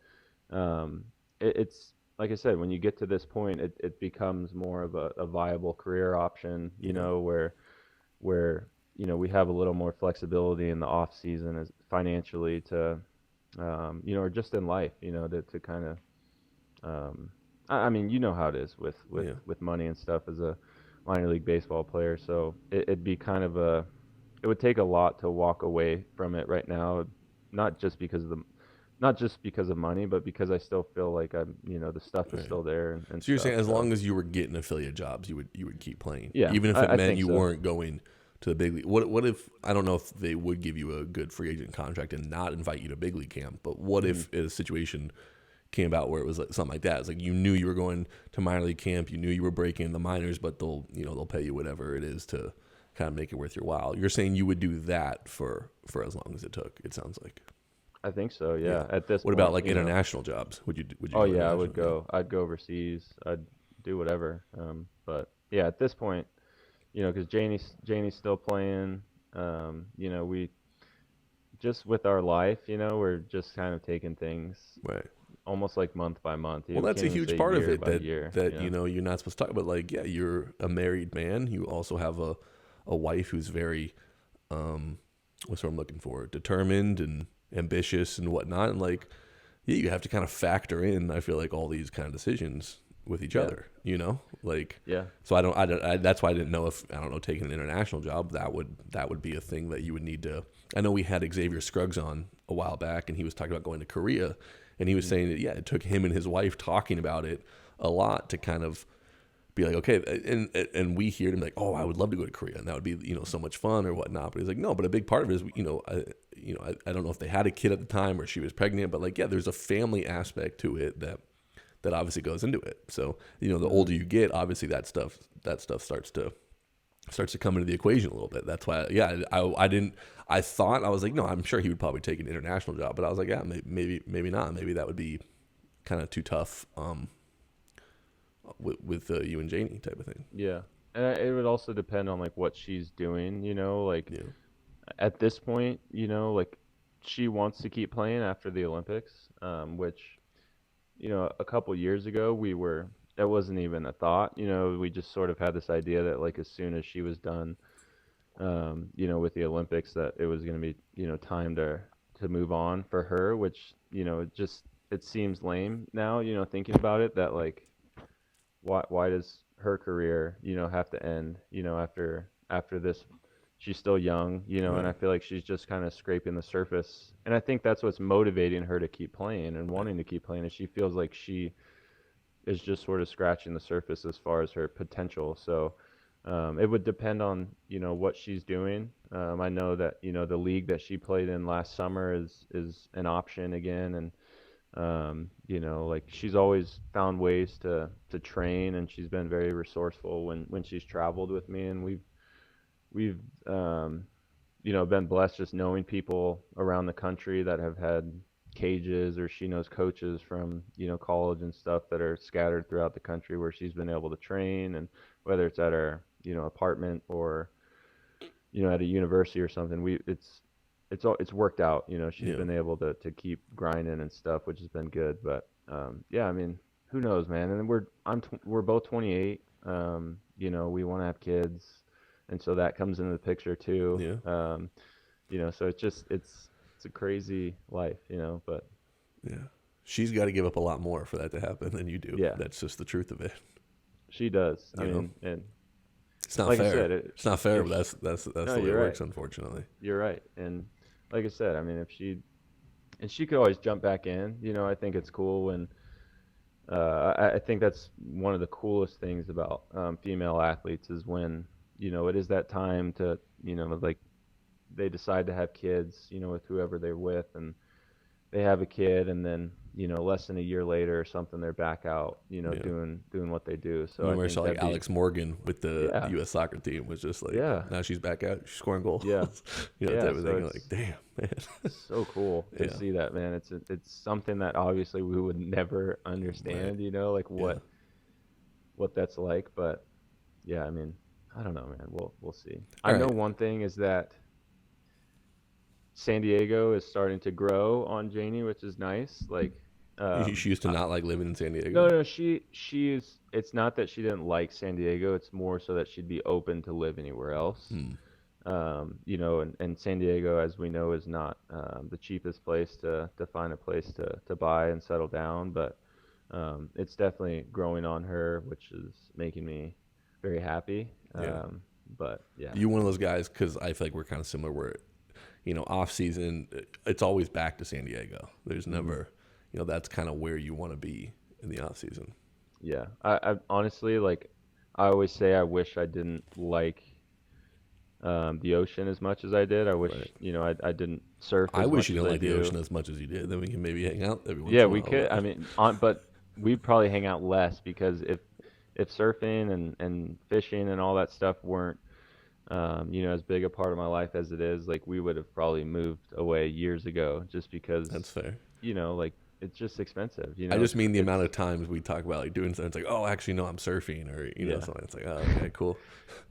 it's like I said, when you get to this point, it becomes more of a viable career option, Yeah. where we have a little more flexibility in the off season as financially to, or just in life, to kind of, I mean, you know how it is with with Yeah. with money and stuff as a minor league baseball player. So it'd be kind of it would take a lot to walk away from it right now, not just because of the, not just because of money, but because I still feel like the stuff is Right. still there and So you're stuff. saying as So long as you were getting affiliate jobs, you would keep playing, yeah, even if it I meant think you so. weren't going to the big league. What if I don't know if they would give you a good free agent contract and not invite you to big league camp, but what Hmm. if a situation came about where it was like something like that? It's like you knew you were going to minor league camp, you knew you were breaking in the minors, but they'll pay you whatever it is to kind of make it worth your while. You're saying you would do that for as long as it took. It sounds like. I think so. Yeah. Yeah. At this What about point, like international jobs? Would you Oh go yeah, I would international? Yeah. go. I'd go overseas. I'd do whatever. But yeah, at this point, because Janie's still playing. We just with our life, we're just kind of taking things Right. almost like month by month. Well, We that's can't a even huge say part of year it by year. that you're not supposed to talk about. Like, yeah, you're a married man. You also have a wife who's very what's what I'm looking for, determined and ambitious and whatnot. And like, yeah, you have to kind of factor in. I feel like all these kind of decisions with each Yeah. other. Like. Yeah. So that's why I didn't know if I don't know taking an international job that would be a thing that you would need to. I know we had Xavier Scruggs on a while back, and he was talking about going to Korea, and he was saying that yeah, it took him and his wife talking about it a lot to kind of be like okay, and we hear him like oh I would love to go to Korea and that would be so much fun or whatnot. But he's like no, but a big part of it is I don't know if they had a kid at the time or she was pregnant, but like yeah, there's a family aspect to it that obviously goes into it. So the older you get, obviously that stuff starts to come into the equation a little bit. That's why yeah, I didn't I thought I was like no, I'm sure he would probably take an international job, but I was like yeah, maybe not. Maybe that would be kind of too tough with you and Janie type of thing. Yeah. And it would also depend on like what she's doing. Like Yeah. at this point, like she wants to keep playing after the Olympics, which a couple years ago we were that wasn't even a thought. We just sort of had this idea that like as soon as she was done, with the Olympics, that it was going to be, time to move on for her, which, it seems lame now, thinking about it, that like why does her career, have to end, after this. She's still young, and I Right. feel like she's just kind of scraping the surface. And I think that's what's motivating her to keep playing and wanting to keep playing, is she feels like she is just sort of scratching the surface as far as her potential. So it would depend on what she's doing. I know that the league that she played in last summer is an option again, and like she's always found ways to train, and she's been very resourceful when she's traveled with me, and we've been blessed just knowing people around the country that have had cages, or she knows coaches from college and stuff that are scattered throughout the country where she's been able to train, and whether it's at her apartment or at a university or something, it's worked out. She's Yeah. been able to keep grinding and stuff, which has been good. But yeah, I mean, who knows, man? And we're both 28. We want to have kids, and so that comes into the picture too. Yeah. So it's a crazy life, but Yeah. She's got to give up a lot more for that to happen than you do. yeah, That's just the truth of it. she does. I You know, mean, and it's not like I fair. said, It's not fair, if but that's no, the way it you're right. works, unfortunately. You're right. And like I said, I mean, if she could always jump back in, I think it's cool when I think that's one of the coolest things about female athletes, is when, it is that time to, like they decide to have kids, with whoever they're with, and they have a kid, and then, less than a year later or something, they're back out, Yeah. doing what they do. I So I remember I think saw like that'd be, Alex Morgan with the yeah, U.S. soccer team was just like, yeah, now she's back out, she's scoring goals, yeah, yeah. type of So thing. You're like, damn, man. so cool to Yeah. see that, man. It's something that obviously we would never Right. understand, like Yeah. what that's like. But yeah, I mean, I don't know, man. We'll see. I All know right. one thing is that San Diego is starting to grow on Janie, which is nice. Like, She used to not like living in San no, Diego. no, she's. It's not that she didn't like San Diego. It's more so that she'd be open to live anywhere else. Hmm. And San Diego, as we know, is not the cheapest place to find a place to buy and settle down. But it's definitely growing on her, which is making me very happy. Yeah. But yeah, You one of those guys, because I feel like we're kind of similar where, off season, it's always back to San Diego. There's hmm never, that's kind of where you want to be in the off season. yeah. I honestly, like, I always say I wish I didn't like the ocean as much as I did. I wish, Right. I didn't surf I as wish much you as didn't I like the do. ocean as much as you did. Then we can maybe hang out every once Yeah, in a we while. could. I mean, but we'd probably hang out less, because if surfing and fishing and all that stuff weren't as big a part of my life as it is, like we would have probably moved away years ago, just That's because fair. like it's just expensive. I just mean the amount It's of times we talk about like doing something. It's like, oh, actually, no, I'm surfing, or yeah, something. It's like, oh, okay, cool.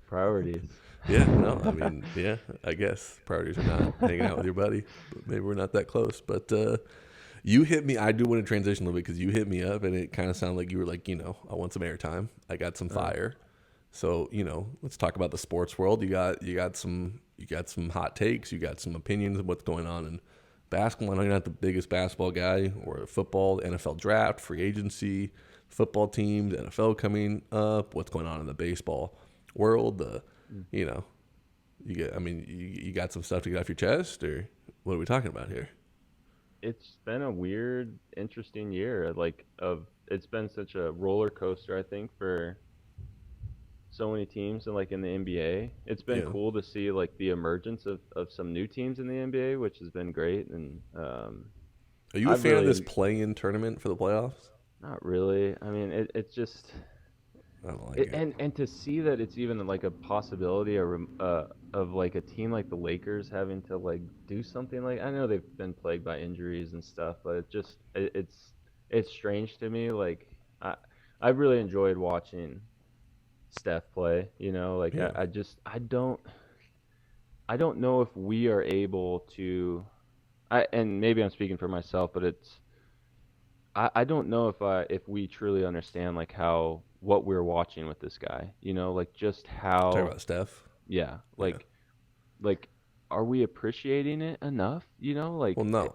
priorities. Yeah, no, I mean, yeah, I guess priorities are not hanging out with your buddy, but maybe we're not that close. But you hit me. I do want to transition a little bit because you hit me up, and it kind of sounded like you were like, I want some airtime. I got some Uh, fire. So let's talk about the sports world. You got some hot takes. You got some opinions of what's going on in basketball. I know you're not the biggest basketball guy, or football, the NFL draft, free agency, football teams, NFL coming up. What's going on in the baseball world? mm. You know, you got some stuff to get off your chest, or what are we talking about here? It's been a weird, interesting year. It's been such a roller coaster, I think, for so many teams, and like in the NBA. It's been Yeah. cool to see like the emergence of some new teams in the NBA, which has been great. And Are you a I've fan of really this play-in tournament for the playoffs? not really. I mean, it's just I don't like it. and to see that it's even like a possibility of like a team like the Lakers having to like do something. Like, I know they've been plagued by injuries and stuff, but it's strange to me. Like, I really enjoyed watching Steph play. Like Yeah. I don't know if we are able to. And maybe I'm speaking for myself, but I don't know if we truly understand like how what we're watching with this guy. Like just Talk how about Steph. yeah, Yeah. like are we appreciating it enough? Well, Like no.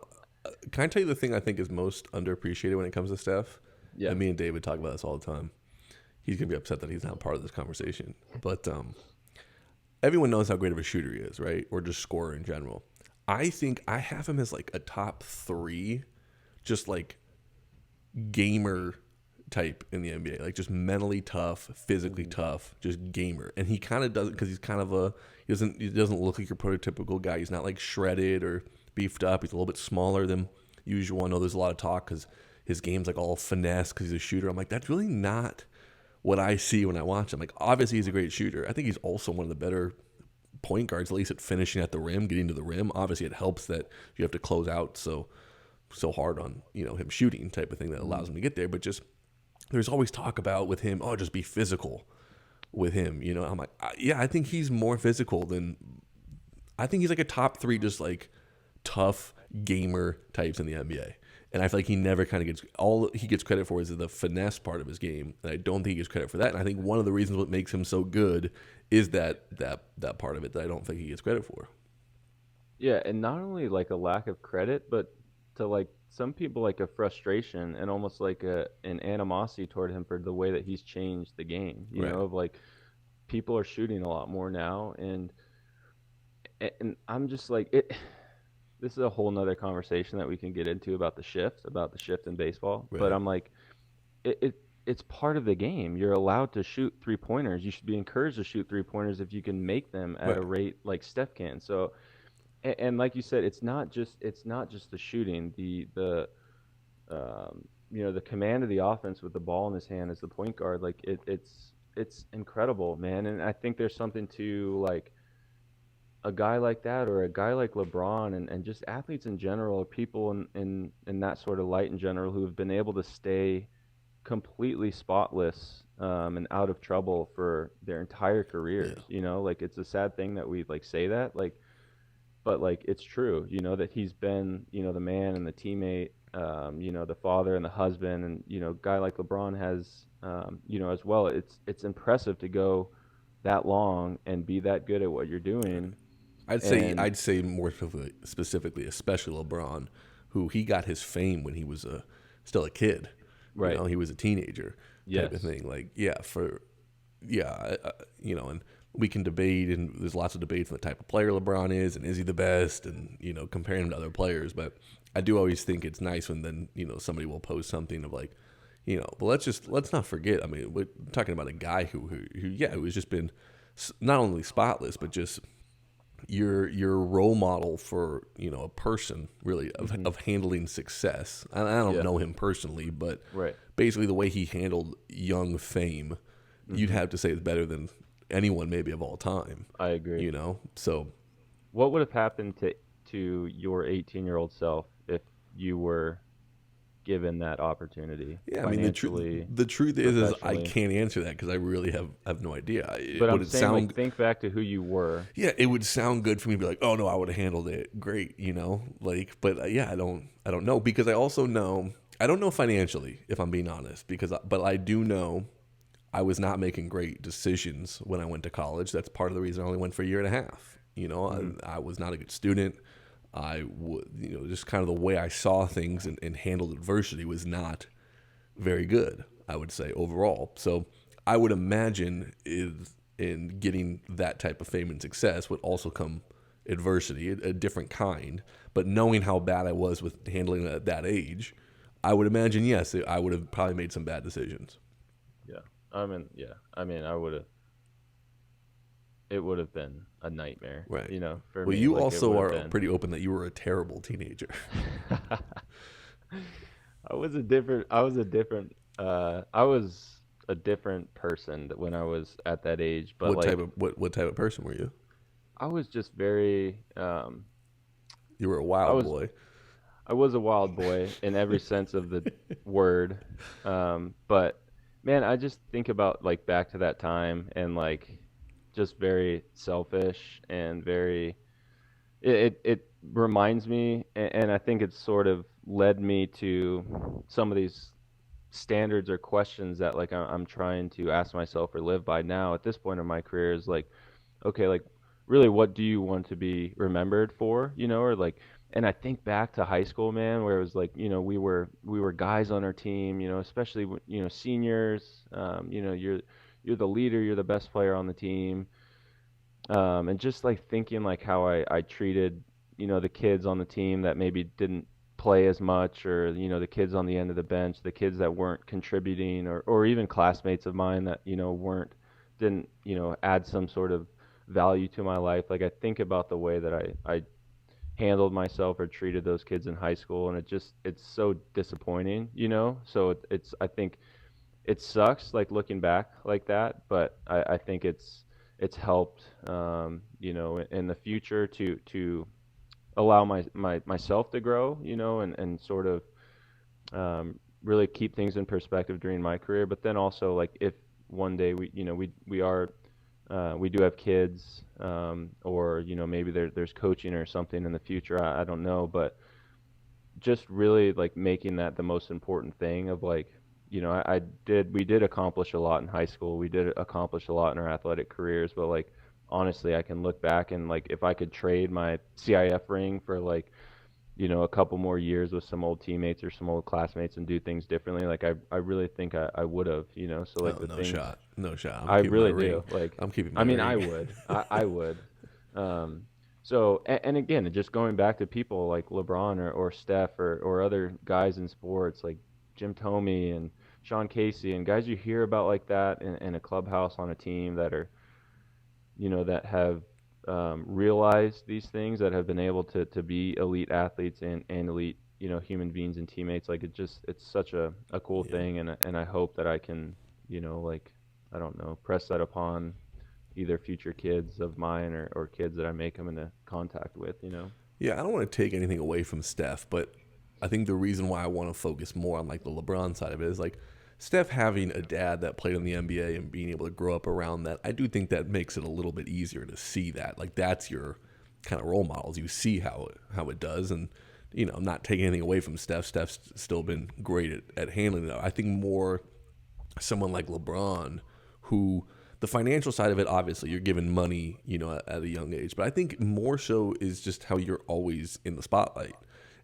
Can I tell you the thing I think is most underappreciated when it comes to Steph? yeah. And me and David talk about this all the time. He's gonna be upset that he's not part of this conversation. But everyone knows how great of a shooter he is, right? Or just scorer in general. I think I have him as like a top 3, just like gamer type in the NBA, like just mentally tough, physically tough, just gamer. And he kind of doesn't because he's kind of he doesn't look like your prototypical guy. He's not like shredded or beefed up. He's a little bit smaller than usual. I know there's a lot of talk because his game's like all finesse because he's a shooter. I'm like, that's really not what I see when I watch him. Like, obviously he's a great shooter. I think he's also one of the better point guards, at least at finishing at the rim, getting to the rim. Obviously, it helps that you have to close out so hard on him shooting type of thing that allows him to get there. But just there's always talk about with him, oh, just be physical with him. I'm like, yeah, I think he's more physical than I think he's like a top 3, just like tough gamer types in the NBA. And I feel like he never kind of gets all he gets credit for is the finesse part of his game. And I don't think he gets credit for that. And I think one of the reasons what makes him so good is that part of it that I don't think he gets credit for. Yeah, and not only like a lack of credit, but to like some people like a frustration and almost like an animosity toward him for the way that he's changed the game. Right. Of like people are shooting a lot more now, and I'm just like it. This is a whole nother conversation that we can get into about the shift in baseball. Right. But I'm like, it's part of the game. You're allowed to shoot 3-pointers. You should be encouraged to shoot 3-pointers if you can make them at a rate like Steph can. So, and like you said, it's not just the shooting. The command of the offense with the ball in his hand as the point guard. Like it's incredible, man. And I think there's something to like a guy like that or a guy like LeBron and just athletes in general, or people in that sort of light in general who have been able to stay completely spotless and out of trouble for their entire careers. Like it's a sad thing that we like say that, like, but like it's true. That he's been the man and the teammate, the father and the husband, and guy like LeBron has as well. It's impressive to go that long and be that good at what you're doing. I'd say more specifically, especially LeBron, who he got his fame when he was still a kid. Right. He was a teenager type Yes. of thing. Like, and we can debate, and there's lots of debates on the type of player LeBron is, and is he the best, and comparing him to other players. But I do always think it's nice when then somebody will post something of like, but let's not forget. I mean, we're talking about a guy who has just been not only spotless, but just your role model for a person really of handling success. I don't know him personally, but Right. basically the way he handled young fame, you'd have to say is better than anyone maybe of all time. I agree. So What would have happened to your 18-year-old self if you were given that opportunity? yeah, I mean the truth is I can't answer that because I really have no idea. But Would I'm it saying, like, think back to who you were. Yeah, it would sound good for me to be like, oh no, I would have handled it great, but I don't know because I also know I don't know financially if I'm being honest but I do know I was not making great decisions when I went to college. That's part of the reason I only went for a year and a half. I was not a good student. I would, just kind of the way I saw things and handled adversity was not very good, I would say, overall. So I would imagine in getting that type of fame and success would also come adversity, a different kind. But knowing how bad I was with handling it at that age, I would imagine, yes, I would have probably made some bad decisions. Yeah. I would have. It would have been a nightmare, Right. For Well, me. you like, it also would are have been. pretty open that you were a terrible teenager. I was a different. I was a different. I was a different person when I was at that age. But What like, type of person were you? I was just very. You were a I wild was. boy. I was a wild boy in every sense of the word. But man, I just think about like back to that time and like just very selfish and very. It reminds me, and I think it's sort of led me to some of these standards or questions that like I'm trying to ask myself or live by now at this point in my career is like, okay, like really what do you want to be remembered for, or like, and I think back to high school, man, where it was like, we were guys on our team, especially seniors, you're the leader, you're the best player on the team. And just like thinking like how I treated, the kids on the team that maybe didn't play as much, or the kids on the end of the bench, the kids that weren't contributing, or even classmates of mine that weren't didn't add some sort of value to my life. Like I think about the way that I handled myself or treated those kids in high school, and it's so disappointing, so it's I think it sucks like looking back like that, but I think it's helped, in the future to allow myself to grow, and sort of really keep things in perspective during my career. But then also like if one day we do have kids, or maybe there's coaching or something in the future. I don't know, but just really like making that the most important thing of like, we did accomplish a lot in high school. We did accomplish a lot in our athletic careers, but like honestly, I can look back and like if I could trade my CIF ring for like, a couple more years with some old teammates or some old classmates and do things differently, like I really think I would have, so like Oh, the no things shot. No shot. I'm I keeping my really ring. do. Like, I'm keeping my I mean, ring. I would. I would. Um, so, and again, just going back to people like LeBron or Steph or other guys in sports like Jim Thome and Sean Casey and guys you hear about like that in a clubhouse on a team that are, that have realized these things, that have been able to be elite athletes and elite, human beings and teammates. Like it's such a cool Yeah. thing. And I hope that I can, like, I don't know, press that upon either future kids of mine or kids that I may come into contact with. Yeah, I don't want to take anything away from Steph, but I think the reason why I want to focus more on like the LeBron side of it is like Steph having a dad that played in the NBA and being able to grow up around that. I do think that makes it a little bit easier to see that. Like that's your kind of role models. You see how it does, and I'm not taking anything away from Steph. Steph's still been great at handling it. I think more someone like LeBron, who the financial side of it, obviously you're given money, at a young age, but I think more so is just how you're always in the spotlight,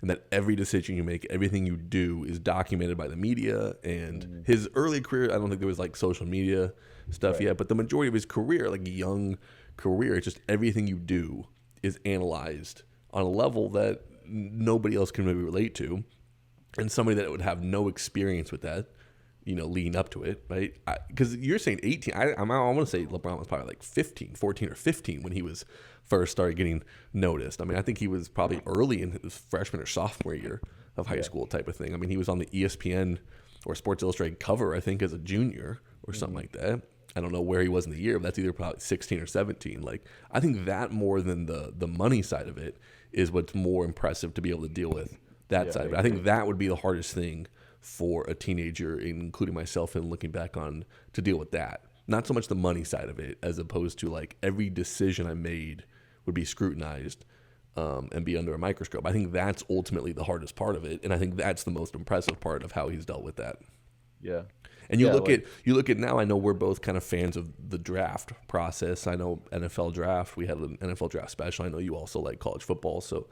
and that every decision you make, everything you do is documented by the media. And his early career, I don't think there was like social media stuff Right. yet, but the majority of his career, like young career, it's just everything you do is analyzed on a level that nobody else can maybe relate to, and somebody that would have no experience with that, leading up to it, right? Because you're saying 18. I want to say LeBron was probably like 15, 14 or 15 when he was first started getting noticed. I mean, I think he was probably early in his freshman or sophomore year of high school type of thing. I mean, he was on the ESPN or Sports Illustrated cover, I think, as a junior or something like that. I don't know where he was in the year, but that's either probably 16 or 17. Like, I think that more than the money side of it is what's more impressive to be able to deal with that Yeah, side of it. I think that would be the hardest thing for a teenager, including myself, and looking back on to deal with that. Not so much the money side of it, as opposed to like every decision I made would be scrutinized, and be under a microscope. I think that's ultimately the hardest part of it, and I think that's the most impressive part of how he's dealt with that. Yeah. And you Yeah, look like- at now. I know we're both kind of fans of the draft process. I know NFL draft. We had an NFL draft special. I know you also like college football, so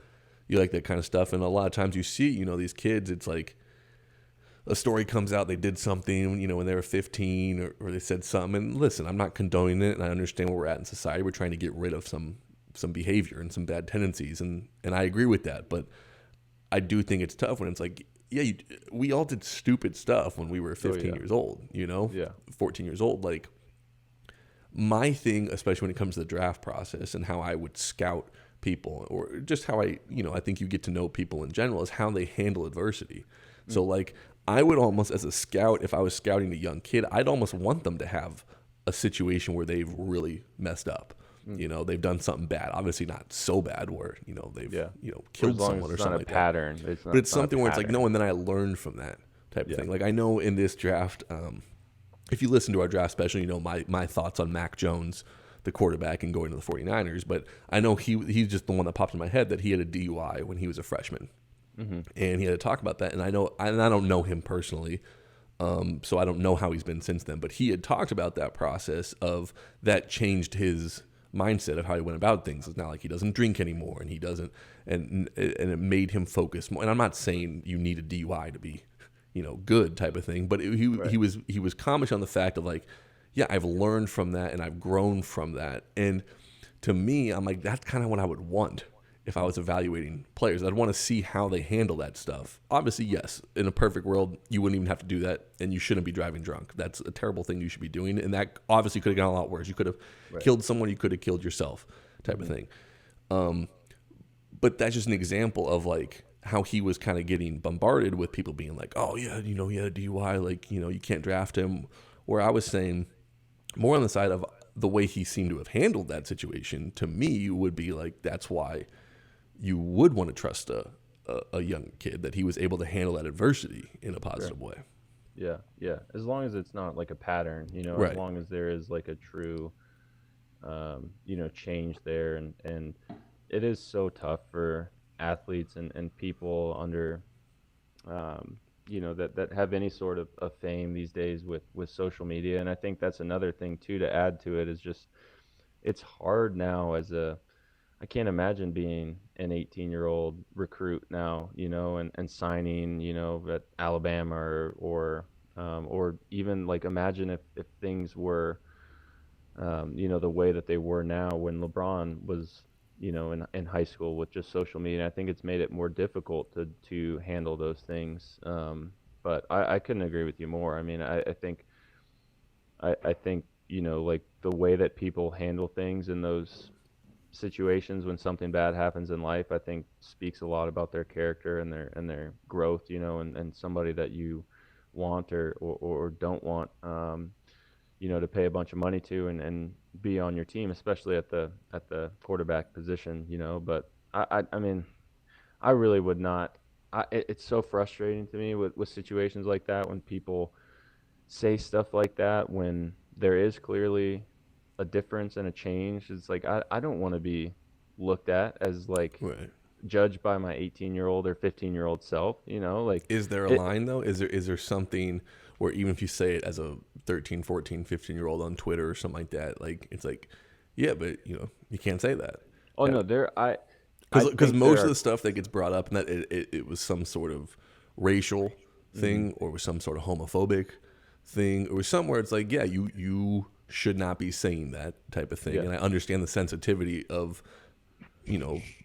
you like that kind of stuff. And a lot of times you see, these kids. It's like a story comes out, they did something, when they were 15, or they said something. And listen, I'm not condoning it, and I understand where we're at in society. We're trying to get rid of some behavior and some bad tendencies, and I agree with that. But I do think it's tough when it's like, yeah, we all did stupid stuff when we were 15 yeah. years old, Yeah. 14 years old. Like, my thing, especially when it comes to the draft process and how I would scout people, or just how I think you get to know people in general, is how they handle adversity. So like, I would almost, as a scout, if I was scouting a young kid, I'd almost want them to have a situation where they've really messed up. They've done something bad. Obviously not so bad where, they've, Yeah. killed As long someone as or it's something not a like that. pattern. But it's something where it's like, no, and then I learned from that type of Yeah. thing. Like, I know in this draft, if you listen to our draft special, my thoughts on Mac Jones, the quarterback, and going to the 49ers. But I know he's just the one that popped in my head, that he had a DUI when he was a freshman. and he had to talk about that. And I don't know him personally, so I don't know how he's been since then. But he had talked about that process of that changed his mindset of how he went about things. It's not like he doesn't drink anymore, and he doesn't, and it made him focus more. And I'm not saying you need a DUI to be, good type of thing, but he was commenting on the fact of like, yeah, I've learned from that and I've grown from that. And to me, I'm like, that's kind of what I would want if I was evaluating players. I'd want to see how they handle that stuff. Obviously, yes, in a perfect world, you wouldn't even have to do that, and you shouldn't be driving drunk. That's a terrible thing you should be doing, and that obviously could have gone a lot worse. You could have killed someone, you could have killed yourself, type of thing. But that's just an example of like how he was kind of getting bombarded with people being like, oh yeah, he had a DUI, like, you can't draft him. Where I was saying more on the side of the way he seemed to have handled that situation, to me would be like, that's why you would want to trust a young kid, that he was able to handle that adversity in a positive way. Yeah. As long as it's not like a pattern, Right. as long as there is like a true, change there. And it is so tough for athletes and people under, that have any sort of fame these days with social media. And I think that's another thing too, to add to it, is just, it's hard now I can't imagine being an 18-year-old recruit now, and signing, at Alabama or even like imagine if things were, the way that they were now when LeBron was, in high school with just social media. I think it's made it more difficult to handle those things. But I couldn't agree with you more. I mean, I think, like the way that people handle things in those situations when something bad happens in life, I think speaks a lot about their character and their growth, and somebody that you want or don't want, to pay a bunch of money to and be on your team, especially at the quarterback position, But I mean, I really would not. It's so frustrating to me with situations like that when people say stuff like that when there is clearly a difference and a change. It's like I don't want to be looked at as like Right. judged by my 18-year-old or 15-year-old self, like Is there a line though? Is there something where even if you say it as a 13, 14, 15-year-old on Twitter or something like that, like it's like, yeah, but you can't say that. oh Yeah. no, Because most of the stuff that gets brought up, and that it was some sort of racial thing, or was some sort of homophobic thing, or somewhere it's like, yeah, you should not be saying that type of thing. Yeah. And I understand the sensitivity of,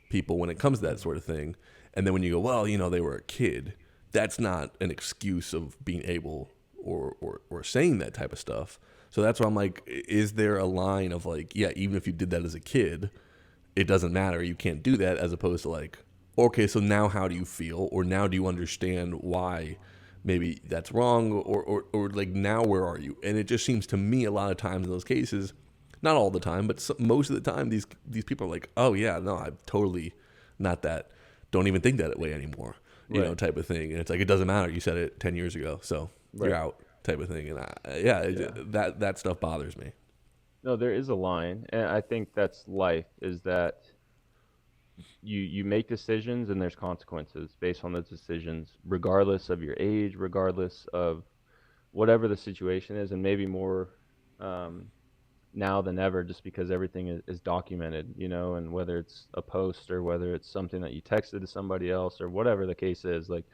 people when it comes to that sort of thing. And then when you go, well, they were a kid, that's not an excuse of being able or saying that type of stuff. So that's why I'm like, is there a line of like, yeah, even if you did that as a kid, it doesn't matter, you can't do that, as opposed to like, okay, so now how do you feel, or now do you understand why maybe that's wrong, or like now where are you? And it just seems to me a lot of times in those cases, not all the time, but most of the time, these people are like, oh yeah, no, I'm totally not that, don't even think that way anymore, Right. type of thing. And it's like, it doesn't matter, you said it 10 years ago, so Right. you're out type of thing. And that stuff bothers me. No, there is a line, and I think that's life, is that you make decisions and there's consequences based on those decisions, regardless of your age, regardless of whatever the situation is, and maybe more now than ever, just because everything is documented, and whether it's a post or whether it's something that you texted to somebody else or whatever the case is, like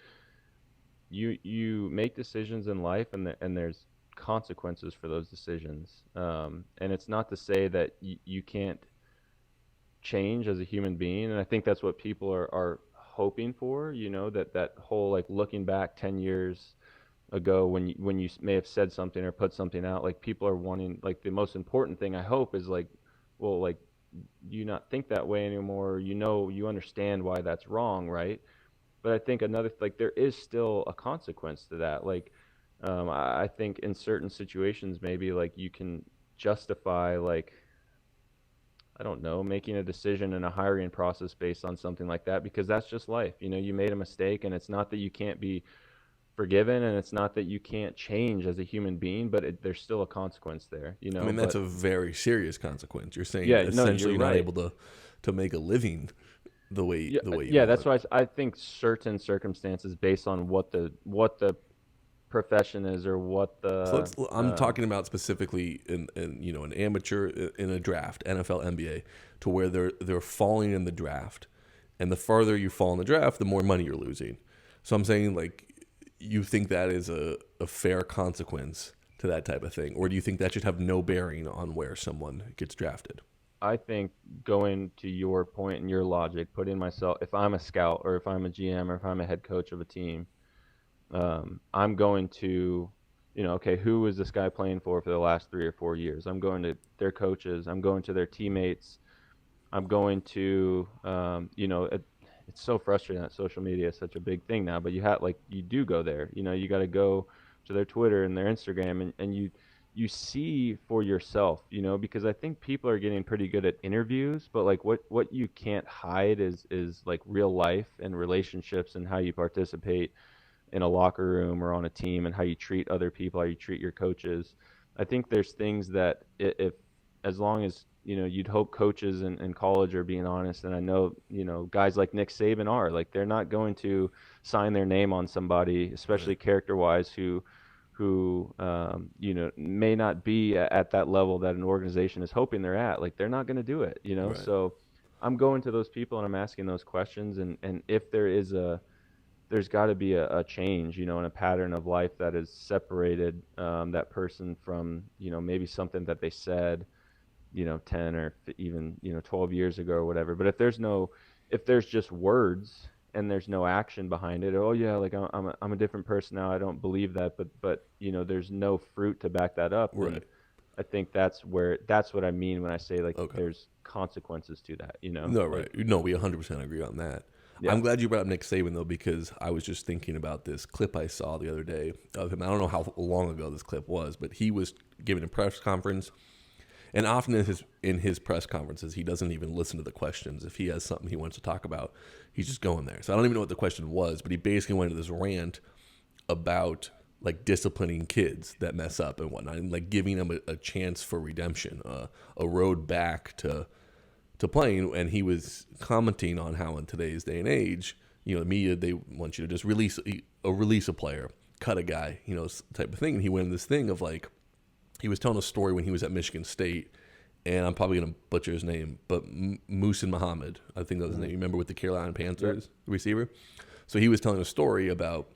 you make decisions in life, and there's consequences for those decisions. And it's not to say that you can't change as a human being, and I think that's what people are hoping for. That whole like looking back 10 years ago when you may have said something or put something out, like people are wanting, like the most important thing I hope is like, well, like, do you not think that way anymore? You understand why that's wrong, right? But I think another, like, there is still a consequence to that. Like, I think in certain situations, maybe like you can justify, like, I don't know, making a decision in a hiring process based on something like that, because that's just life. You made a mistake, and it's not that you can't be forgiven, and it's not that you can't change as a human being, but there's still a consequence there. I mean, that's a very serious consequence. You're saying Yeah, no, essentially you're you're not right. able to make a living Yeah, the way you yeah. want That's it. why I think certain circumstances, based on what the profession is or what So the I'm talking about specifically in an amateur in a draft, NFL, NBA, to where they're falling in the draft, and the farther you fall in the draft, the more money you're losing. So I'm saying like, you think that is a fair consequence to that type of thing, or do you think that should have no bearing on where someone gets drafted? I think, going to your point and your logic, putting myself, if I'm a scout or if I'm a GM or if I'm a head coach of a team, I'm going to, okay, who is this guy playing for the last 3 or 4 years? I'm going to their coaches. I'm going to their teammates. I'm going to, it's so frustrating that social media is such a big thing now, but you do go there. You got to go to their Twitter and their Instagram, and you see for yourself, because I think people are getting pretty good at interviews, but like what you can't hide is like real life and relationships and how you participate in a locker room or on a team and how you treat other people, how you treat your coaches. I think there's things that, if as long as you'd hope coaches in college are being honest, and I know guys like Nick Saban are, like, they're not going to sign their name on somebody, especially Right. character wise, who may not be at that level that an organization is hoping they're at. Like, they're not going to do it, Right. so I'm going to those people and I'm asking those questions, and if there's got to be a change, and a pattern of life that has separated that person from, maybe something that they said, 10 or even, 12 years ago or whatever. But if there's just words and there's no action behind it, oh yeah, like I'm a different person now, I don't believe that, but there's no fruit to back that up, then Right. I think that's what I mean when I say, like, Okay. there's consequences to that, No, like, right. No, we 100% agree on that. yeah. I'm glad you brought up Nick Saban, though, because I was just thinking about this clip I saw the other day of him. I don't know how long ago this clip was, but he was giving a press conference. And often in his press conferences, he doesn't even listen to the questions. If he has something he wants to talk about, he's just going there. So I don't even know what the question was, but he basically went into this rant about like disciplining kids that mess up and whatnot, and like giving them a chance for redemption, a road back to playing. And he was commenting on how in today's day and age, the media, they want you to just release a player, cut a guy, type of thing. And he went in this thing of like, he was telling a story when he was at Michigan State, and I'm probably going to butcher his name, but Musin Muhammad, I think that was his name. You remember, with the Carolina Panthers receiver? So he was telling a story about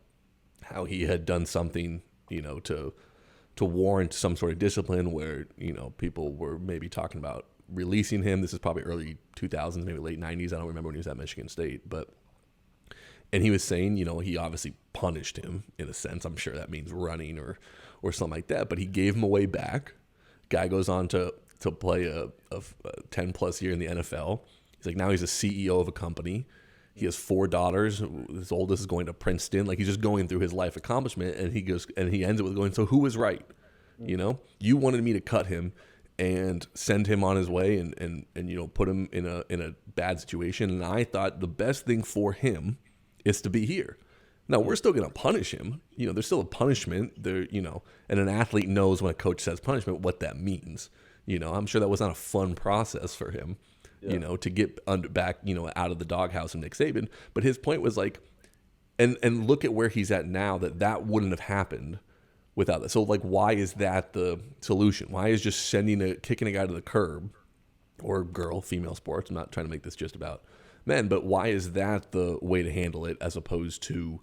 how he had done something, to warrant some sort of discipline where, people were maybe talking about releasing him. This is probably early 2000s, maybe late 90s. I don't remember when he was at Michigan State, and he was saying, he obviously punished him in a sense. I'm sure that means running or something like that. But he gave him a way back. Guy goes on to play a 10 plus year in the NFL. He's like, now he's a CEO of a company. He has 4 daughters. His oldest is going to Princeton. Like, he's just going through his life accomplishment, and he ends it with going, so who was right? You wanted me to cut him and send him on his way and put him in a bad situation, and I thought the best thing for him is to be here. Now, we're still going to punish him. There's still a punishment there, and an athlete knows when a coach says punishment, what that means. I'm sure that was not a fun process for him, Yeah. to get back, out of the doghouse of Nick Saban. But his point was like, and look at where he's at now, that wouldn't have happened without that. So like, why is that the solution? Why is just kicking a guy to the curb, or girl, female sports? I'm not trying to make this just about men, but why is that the way to handle it, as opposed to,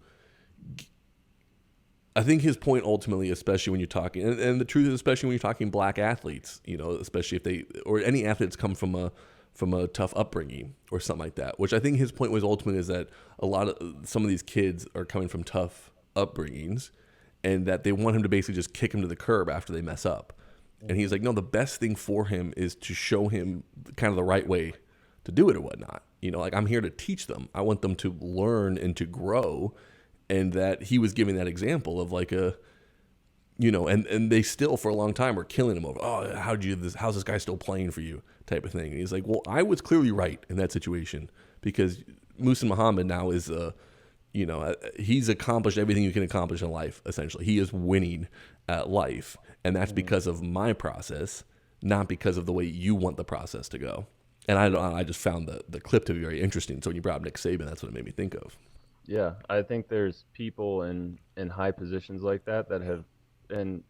I think his point ultimately, especially when you're talking, and the truth is, especially when you're talking black athletes, especially if they, or any athletes come from a tough upbringing or something like that, which I think his point was ultimately is that some of these kids are coming from tough upbringings, and that they want him to basically just kick him to the curb after they mess up. And he's like, no, the best thing for him is to show him kind of the right way to do it or whatnot. Like, I'm here to teach them. I want them to learn and to grow. And that he was giving that example of like and they still for a long time were killing him over, oh, how's this guy still playing for you, type of thing. And he's like, well, I was clearly right in that situation, because Musin Muhammad now is he's accomplished everything you can accomplish in life. Essentially, he is winning at life, and that's because of my process, not because of the way you want the process to go. And I just found the clip to be very interesting. So when you brought up Nick Saban, that's what it made me think of. Yeah, I think there's people in high positions like that have, and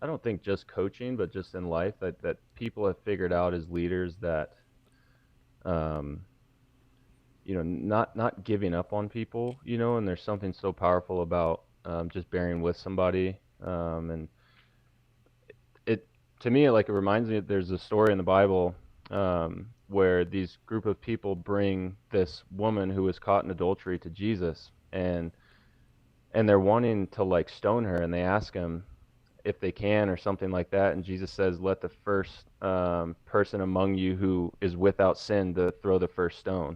I don't think just coaching, but just in life that people have figured out as leaders that, um, not giving up on people, and there's something so powerful about just bearing with somebody, and it to me like it reminds me that there's a story in the Bible where these group of people bring this woman who was caught in adultery to Jesus, and they're wanting to like stone her, and they ask him if they can or something like that, and Jesus says, "Let the first person among you who is without sin to throw the first stone."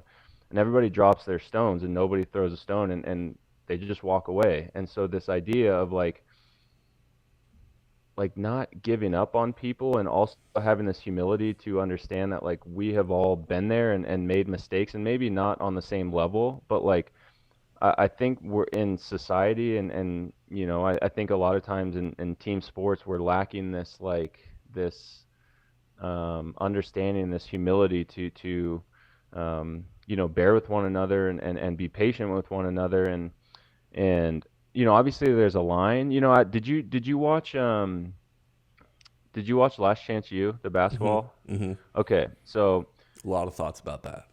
And everybody drops their stones, and nobody throws a stone, and they just walk away. And so this idea of like not giving up on people, and also having this humility to understand that like we have all been there and made mistakes, and maybe not on the same level, but like I think we're in society, and I think a lot of times in team sports we're lacking this understanding, this humility to bear with one another, and be patient with one another, and obviously there's a line. Did you watch Last Chance U, the basketball? Mm-hmm. Okay, so A lot of thoughts about that.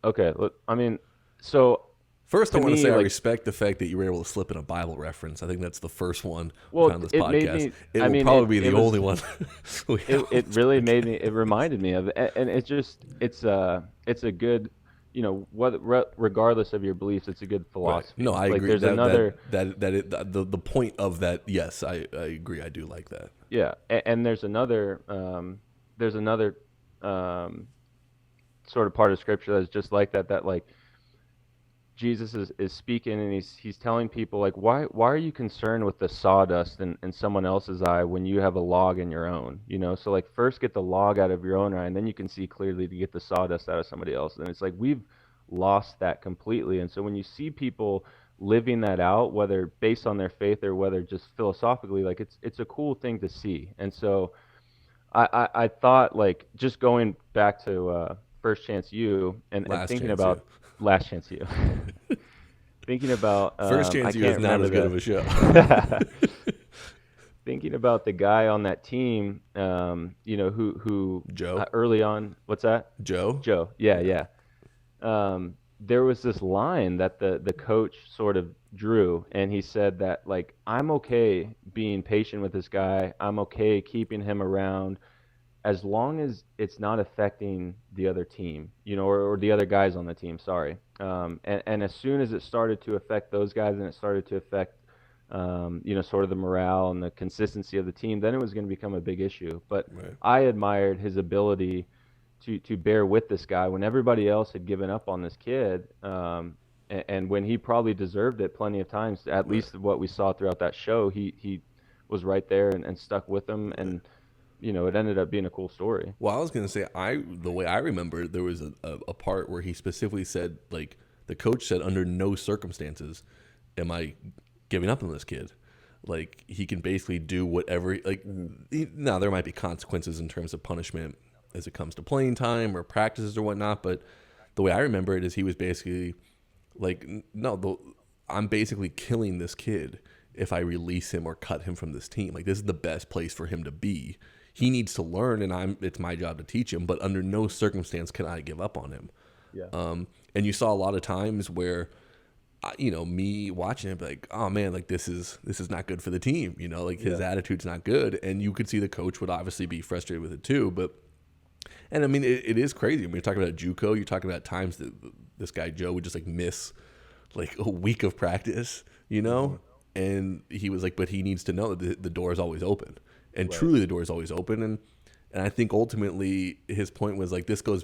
okay, look, I mean, so First, I to want to me, say I like, respect the fact that you were able to slip in a Bible reference. I think that's the first one well, on this it made podcast. me. It I will mean, probably be it the was only one. we it have. really made me. It reminded me of, and it's a good, regardless of your beliefs, it's a good Right. No, philosophy. I Like agree. there's another. The point of that. Yes, I agree. I do like that. Yeah, and there's another um, sort of part of scripture that's just like that. That like Jesus is speaking, and he's telling people like, why are you concerned with the sawdust in someone else's eye when you have a log in your own? So like first get the log out of your own eye, and then you can see clearly to get the sawdust out of somebody else. And it's like we've lost that completely. And so when you see people living that out, whether based on their faith or whether just philosophically, like it's a cool thing to see. And so I thought like just going back to First Chance U, and Last thinking chance, you. about Last Chance U. Thinking about First I chance, you is can't not remember as good of a show. thinking about the guy on that team, who Joe. early on, what's that? Joe. Joe. Yeah, yeah. There was this line that the coach sort of drew, and he said that like I'm okay being patient with this guy. I'm okay keeping him around as long as it's not affecting the other team, or the other guys on the team. Sorry. And as soon as it started to affect those guys, and it started to affect, sort of the morale and the consistency of the team, then it was going to become a big issue. But Right. I admired his ability to bear with this guy when everybody else had given up on this kid, and when he probably deserved it plenty of times. At least what we saw throughout that show, he was right there and stuck with him, and it ended up being a cool story. Well, I was gonna say the way I remember, there was a part where he specifically said, like, the coach said, under no circumstances am I giving up on this kid. Like, he can basically do whatever. Like, now there might be consequences in terms of punishment as it comes to playing time or practices or whatnot. But the way I remember it is he was basically like, no, I'm basically killing this kid if I release him or cut him from this team. Like, this is the best place for him to be. He needs to learn, and it's my job to teach him. But under no circumstance can I give up on him. Yeah. And you saw a lot of times where, me watching it, like, oh man, like this is not good for the team. Like his attitude's not good, and you could see the coach would obviously be frustrated with it too. And I mean, it is crazy. I mean, you're talking about JUCO. You're talking about times that this guy Joe would just like miss like a week of practice, and he was like, but he needs to know that the door is always open. And truly, the door is always open, and I think ultimately his point was like this goes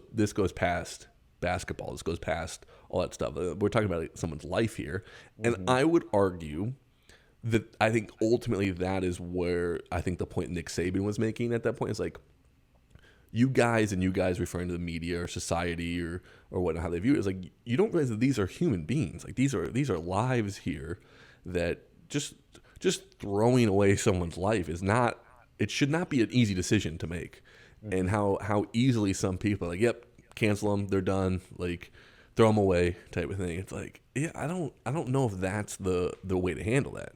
past basketball. This goes past all that stuff. We're talking about like, someone's life here, and I would argue that I think ultimately that is where I think the point Nick Saban was making at that point is like you guys referring to the media or society or whatnot, how they view it is like you don't realize that these are human beings. Like these are lives here that just throwing away someone's life is not. It should not be an easy decision to make. and how easily some people are like, yep, cancel them, they're done, like throw them away type of thing. It's like, yeah, I don't know if that's the way to handle that.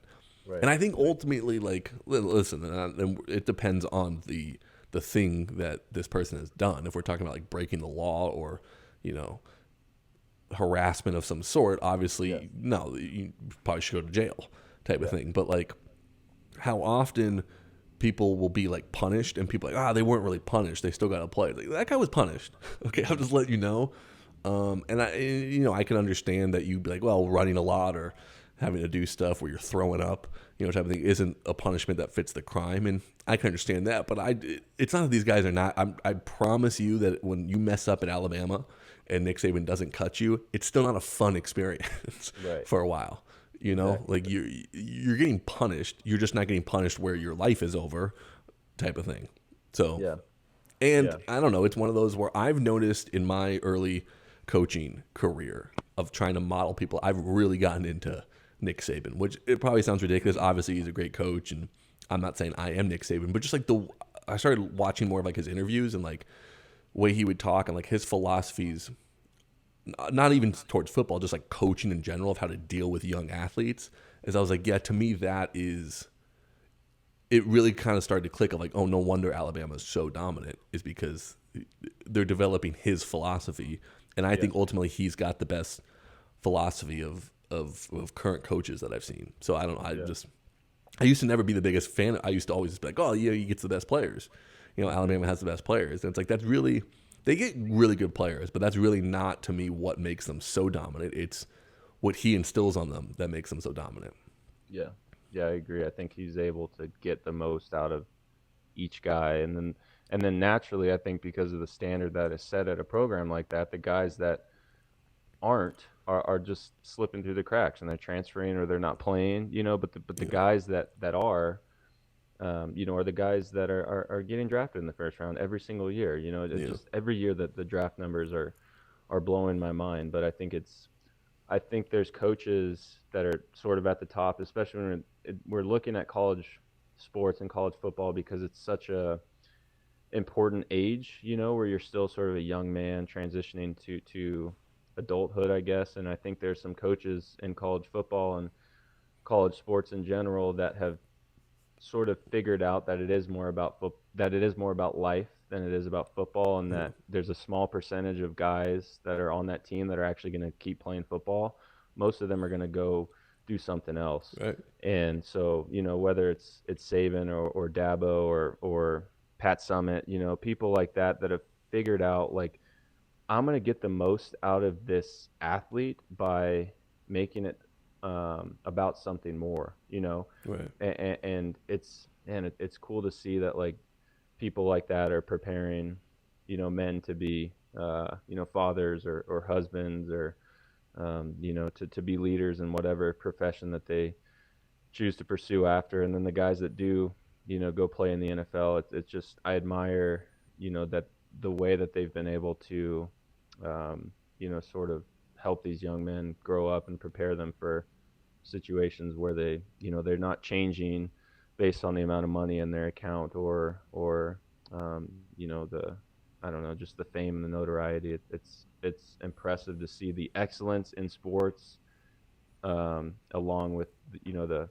Right. And I think ultimately, like, listen, and it depends on the thing that this person has done. If we're talking about like breaking the law or, harassment of some sort, obviously, no, you probably should go to jail type of thing. But like, how often people will be like punished and people are like, they weren't really punished, they still got to play. Like, that guy was punished. Okay, I'll just let you know. And I can understand that you'd be like, well, running a lot or having to do stuff where you're throwing up, type of thing isn't a punishment that fits the crime. And I can understand that, but it's not that these guys are not. I promise you that when you mess up at Alabama and Nick Saban doesn't cut you, it's still not a fun experience for a while. Like you're getting punished. You're just not getting punished where your life is over, type of thing. So, I don't know. It's one of those where I've noticed in my early coaching career of trying to model people, I've really gotten into Nick Saban, which it probably sounds ridiculous. Obviously, he's a great coach, and I'm not saying I am Nick Saban, but just like I started watching more of like his interviews and like way he would talk and like his philosophies, not even towards football, just like coaching in general of how to deal with young athletes. As I was like, yeah, to me it really kind of started to click of like, oh, no wonder Alabama is so dominant, is because they're developing his philosophy. And I think ultimately he's got the best philosophy of current coaches that I've seen. So I don't know. I used to never be the biggest fan. I used to always be like, oh, yeah, he gets the best players. Alabama has the best players. And it's like, they get really good players, but that's really not, to me, what makes them so dominant. It's what he instills on them that makes them so dominant. Yeah. Yeah, I agree. I think he's able to get the most out of each guy. And then naturally, I think because of the standard that is set at a program like that, the guys that aren't are just slipping through the cracks and they're transferring or they're not playing, but the guys that are, are the guys that are getting drafted in the first round every single year. It's just every year that the draft numbers are blowing my mind. But I think there's coaches that are sort of at the top, especially when we're looking at college sports and college football, because it's such a important age, where you're still sort of a young man transitioning to adulthood, I guess. And I think there's some coaches in college football and college sports in general that have sort of figured out that it is more about life than it is about football, and that there's a small percentage of guys that are on that team that are actually going to keep playing football. Most of them are going to go do something else. Right. And so, whether it's Saban or Dabo or Pat Summitt, people like that have figured out, like, I'm going to get the most out of this athlete by making it about something more, Right. And it's cool to see that, like, people like that are preparing, men to be, fathers or husbands or, to be leaders in whatever profession that they choose to pursue after. And then the guys that do, go play in the NFL, it's just, I admire, that the way that they've been able to, sort of help these young men grow up and prepare them for situations where they, they're not changing based on the amount of money in their account or I don't know, just the fame and the notoriety. It's impressive to see the excellence in sports, along with the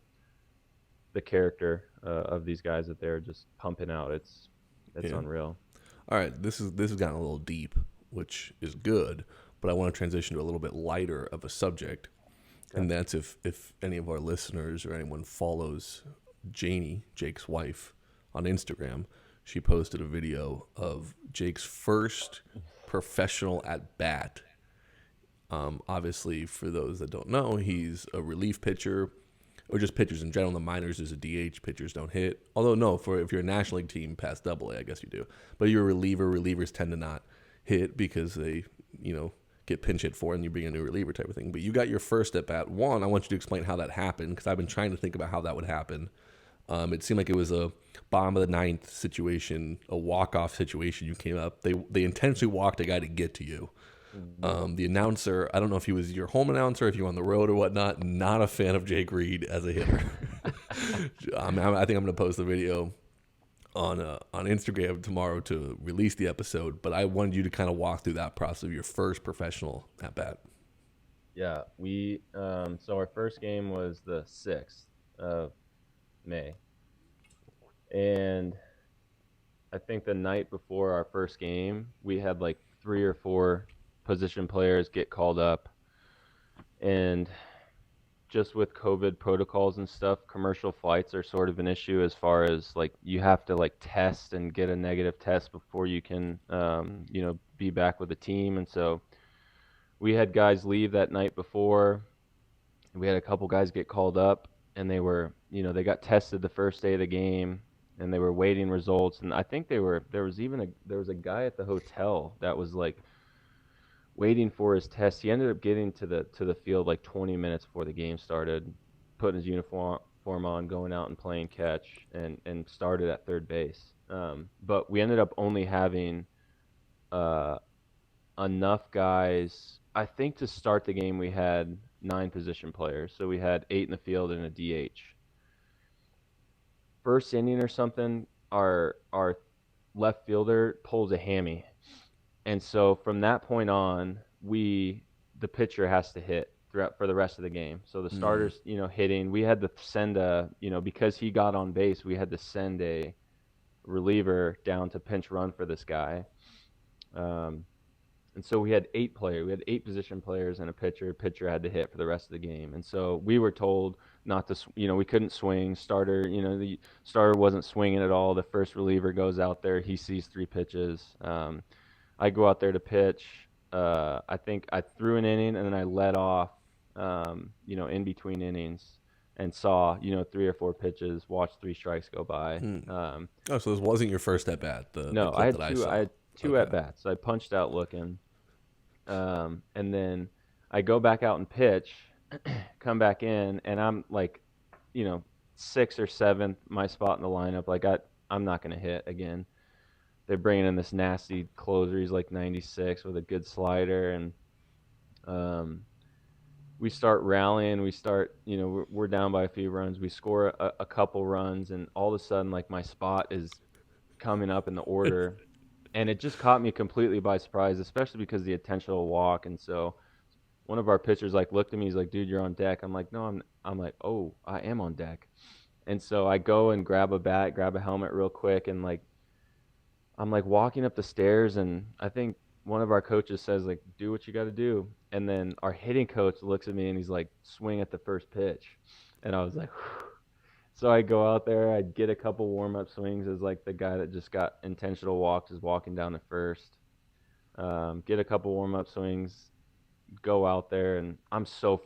character of these guys that they're just pumping out. It's unreal. All right, this has gotten a little deep, which is good, but I want to transition to a little bit lighter of a subject, and that's if any of our listeners or anyone follows Janie, Jake's wife, on Instagram. She posted a video of Jake's first professional at bat. Obviously, for those that don't know, he's a relief pitcher, or just pitchers in general. The minors is a DH. Pitchers don't hit. Although, no, if you're a National League team past AA, I guess you do. But you're a reliever. Relievers tend to not hit because they, get pinch hit for, and you bring a new reliever type of thing. But you got your first at bat. One, I want you to explain how that happened, because I've been trying to think about how that would happen. It seemed like it was a bottom of the ninth situation, a walk-off situation. You came up. They intentionally walked a guy to get to you. The announcer, I don't know if he was your home announcer, if you were on the road or whatnot, not a fan of Jake Reed as a hitter. I think I'm going to post the video on Instagram tomorrow to release the episode, but I wanted you to kind of walk through that process of your first professional at bat. Yeah, we so our first game was the 6th of May, and I think the night before our first game, we had like 3 or 4 position players get called up, and just with COVID protocols and stuff, commercial flights are sort of an issue as far as like you have to like test and get a negative test before you can, be back with the team. And so we had guys leave that night before. We had a couple guys get called up, and they got tested the first day of the game, and they were waiting results. And I think there was a guy at the hotel that was like waiting for his test. He ended up getting to the field like 20 minutes before the game started, putting his uniform on, going out and playing catch, and started at third base. But we ended up only having enough guys. I think to start the game we had 9 position players, so we had 8 in the field and a DH. First inning or something, our left fielder pulls a hammy. And so from that point on, the pitcher has to hit throughout for the rest of the game. So the starters, hitting. We had to send because he got on base, we had to send a reliever down to pinch run for this guy. And so we had 8 players. We had 8 position players and a pitcher. Pitcher had to hit for the rest of the game. And so we were told not to, we couldn't swing. The starter wasn't swinging at all. The first reliever goes out there. He sees 3 pitches. I go out there to pitch. I think I threw an inning, and then I let off, in between innings, and saw, 3 or 4 pitches, watched 3 strikes go by. So this wasn't your first at bat? No, I had 2 at bats. I punched out looking, and then I go back out and pitch, come back in, and I'm like, 6th or 7th, my spot in the lineup. Like I'm not gonna hit again. They're bringing in this nasty closer. He's like 96 with a good slider, and we start rallying. We start, we're down by a few runs. We score a couple runs, and all of a sudden, like, my spot is coming up in the order, and it just caught me completely by surprise, especially because of the intentional walk. And so one of our pitchers like looked at me. He's like, "Dude, you're on deck." I'm like, "No, I'm like, "Oh, I am on deck." And so I go and grab a bat, grab a helmet real quick, and like, I'm like walking up the stairs, and I think one of our coaches says like, "Do what you got to do." And then our hitting coach looks at me and he's like, "Swing at the first pitch." And I was like, whew. So I go out there, I get a couple warm-up swings as like the guy that just got intentional walks is walking down to first. Get a couple warm-up swings, go out there, and I'm so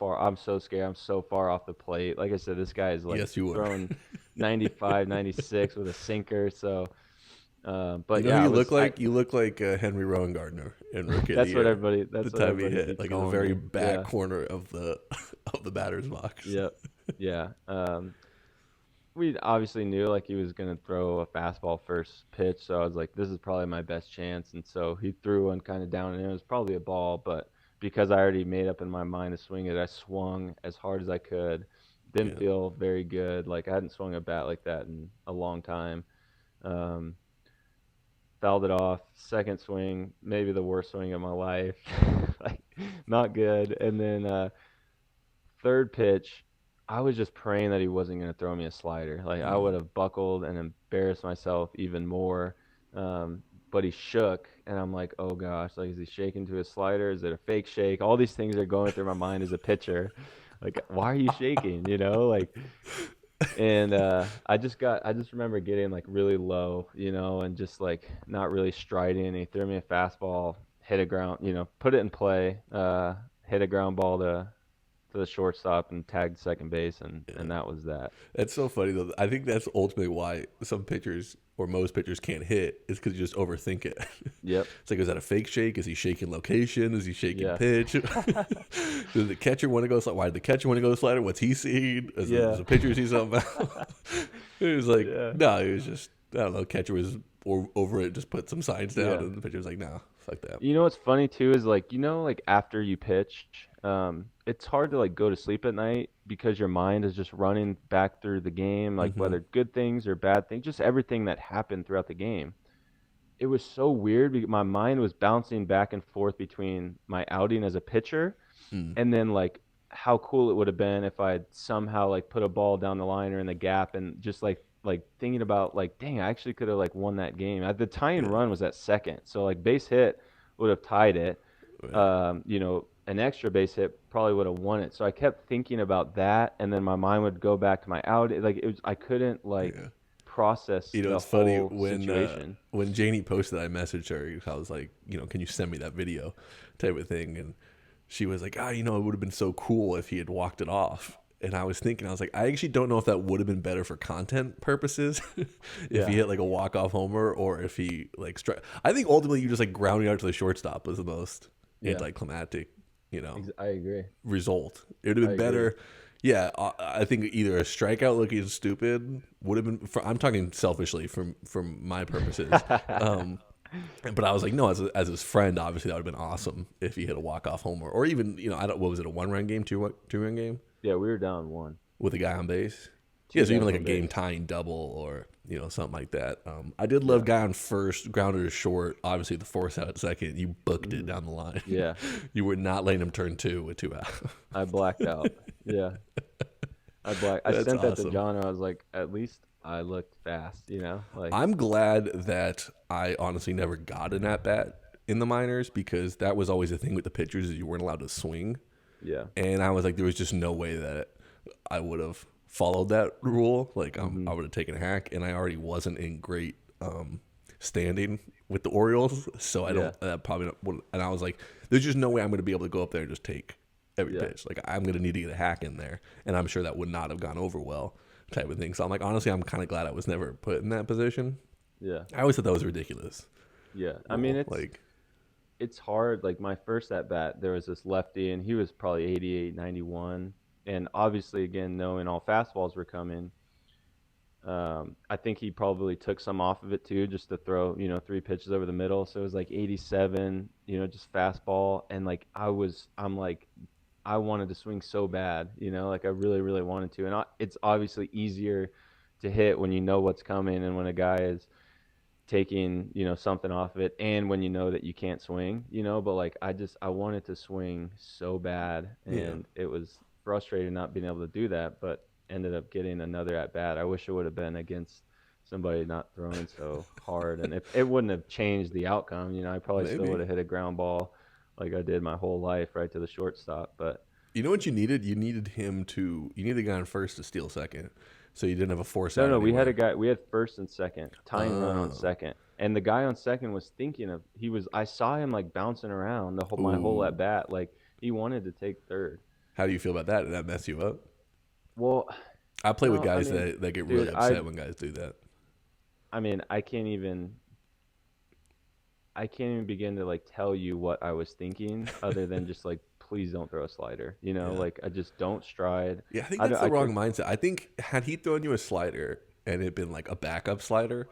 scared. I'm so far off the plate. Like I said, this guy is like throwing 95, 96 with a sinker. So, but yeah, you look like Henry Rowan-Gardner in Rookie of the Year. What everybody. That's the what time everybody he hit, like in the very back corner of the batter's box. Yep. Yeah. We obviously knew like he was gonna throw a fastball first pitch, so I was like, this is probably my best chance. And so he threw one kind of down, and it was probably a ball, but because I already made up in my mind to swing it, I swung as hard as I could. Didn't feel very good. Like I hadn't swung a bat like that in a long time. Fouled it off. Second swing, maybe the worst swing of my life. Like, not good. And then third pitch, I was just praying that he wasn't going to throw me a slider. Like I would have buckled and embarrassed myself even more. But he shook, and I'm like, oh gosh, like is he shaking to his slider? Is it a fake shake? All these things are going through my mind as a pitcher. Like, why are you shaking? Like. And I just remember getting like really low, and just like not really striding. And he threw me a fastball, hit a ground, put it in play, hit a ground ball to the shortstop and tagged second base, and that was that. That's so funny though. I think that's ultimately why some pitchers or most pitchers can't hit, is because you just overthink it. Yep. It's like, is that a fake shake? Is he shaking location? Is he shaking pitch? Does the catcher want to go? Why did the catcher want to go slider? What's he seeing? Does the pitcher see something else? It was like, no, it was just, I don't know. Catcher was over it, just put some signs down, and the pitcher was like, no. fuck that. You know what's funny too is like like after you pitch, it's hard to like go to sleep at night because your mind is just running back through the game, like Mm-hmm. whether good things or bad things, just everything that happened throughout the game. It was so weird because my mind was bouncing back and forth between my outing as a pitcher Mm. and then like how cool it would have been if I had somehow like put a ball down the line or in the gap and just like thinking about like dang, I actually could have like won that game. The tying Yeah. run was at second, so like base hit would have tied it. Right. An extra base hit probably would have won it. So I kept thinking about that, and then my mind would go back to my out. Like it was, I couldn't like Yeah. process You know, the it's funny whole situation. when Janie posted, I messaged her. I was like, can you send me that video, type of thing, and she was like, it would have been so cool if he had walked it off. And I was thinking, I was like, I actually don't know if that would have been better for content purposes, if Yeah. he hit like a walk off homer or if he like struck. I think ultimately you just like grounding out to the shortstop was the most anticlimactic, I agree. result. It would have been I agree. better. Yeah, I think either a strikeout looking stupid would have been. I'm talking selfishly from my purposes. But I was like, no, as his friend, obviously that would have been awesome if he hit a walk off homer, or even what was it, a 1-run game, two-run game Yeah, we were down one. with a guy on base. Two Yeah, so even guys like a on game base. tying double or something like that. I did love guy on first, grounded to short. Obviously the force out at second, you booked it down the line. Yeah, You were not letting him turn two with 2 out. I blacked out. Yeah, I That's sent that awesome. to John, and I was like, at least I looked fast. Like I'm glad that I honestly never got an at bat in the minors, because that was always the thing with the pitchers, is you weren't allowed to swing. yeah, And I was like, there was just no way that I would have followed that rule. Like, I would have taken a hack, and I already wasn't in great standing with the Orioles, so I don't probably not, wouldn't- and I was like, there's just no way I'm going to be able to go up there and just take every Yeah. pitch. Like, I'm going to need to get a hack in there, and I'm sure that would not have gone over well, type of thing. So I'm like, honestly, I'm kind of glad I was never put in that position. yeah, I always thought that was ridiculous. yeah. I mean, it's hard. Like my first at bat, there was this lefty, and he was probably 88, 91. And obviously, again, knowing all fastballs were coming, I think he probably took some off of it too, just to throw, 3 pitches over the middle. So it was like 87, just fastball. And like I'm like, I wanted to swing so bad, like I really, really wanted to. And it's obviously easier to hit when you know what's coming and when a guy is taking something off of it, and when you know that you can't swing, but like I wanted to swing so bad, and it was frustrating not being able to do that, but ended up getting another at bat. I wish it would have been against somebody not throwing so hard, and if it wouldn't have changed the outcome, I probably still Maybe. would have hit a ground ball like I did my whole life right to the shortstop. But You know what you needed? You needed the guy on first to steal second, so you didn't have a force out. no, we had anywhere. we had first and second, tying run on second. And the guy on second was thinking of, I saw him like bouncing around my whole Ooh. at bat. Like he wanted to take third. How do you feel about that? Did that mess you up? Well, I play with no, I guys mean, that get dude, really upset when guys do that. I mean, I can't even begin to like tell you what I was thinking other than just like, please don't throw a slider. Like I just don't stride. Yeah, I think I that's don't- the I wrong could- mindset. I think had he thrown you a slider and it been like a backup slider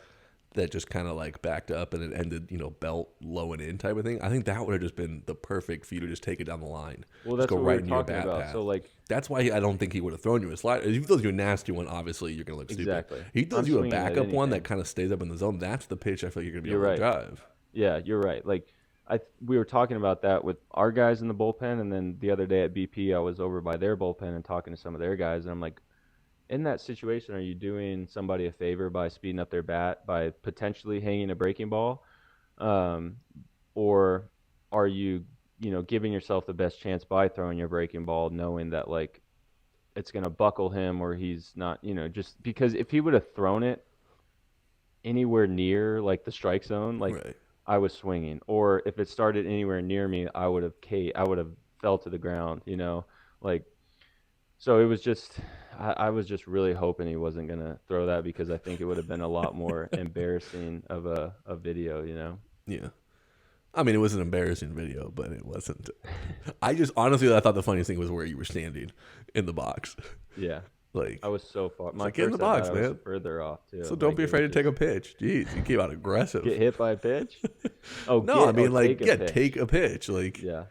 that just kind of like backed up and it ended, belt low and in type of thing, I think that would have just been the perfect for you to just take it down the line. Well, Just that's what we were into your talking bat about. path. So like, That's why I don't think he would have thrown you a slider. If he throws you a nasty one, obviously you're going to look stupid. Exactly. He throws I'm you a swinging at backup one anything. that kind of stays up in the zone. That's the pitch I feel like you're going to be You're able to right. drive. yeah, you're right. Like we were talking about that with our guys in the bullpen, and then the other day at BP, I was over by their bullpen and talking to some of their guys, and I'm like, in that situation, are you doing somebody a favor by speeding up their bat by potentially hanging a breaking ball, or are you, giving yourself the best chance by throwing your breaking ball, knowing that like it's gonna buckle him or he's not, just because if he would have thrown it anywhere near like the strike zone, like Right. I was swinging, or if it started anywhere near me, I would have fell to the ground, like. So it was just, I was just really hoping he wasn't gonna throw that, because I think it would have been a lot more embarrassing of a video. Yeah. I mean, it was an embarrassing video, but it wasn't. I just honestly, I thought the funniest thing was where you were standing in the box. Yeah. Like, I was so far. My like, get in first the box, at bat, I was man. further off too. So don't Like, be it was afraid to take a just pitch. Jeez, you came out aggressive. get hit by a pitch. Oh, No, I mean, like, take a yeah, pitch. take a pitch. Like, Yeah.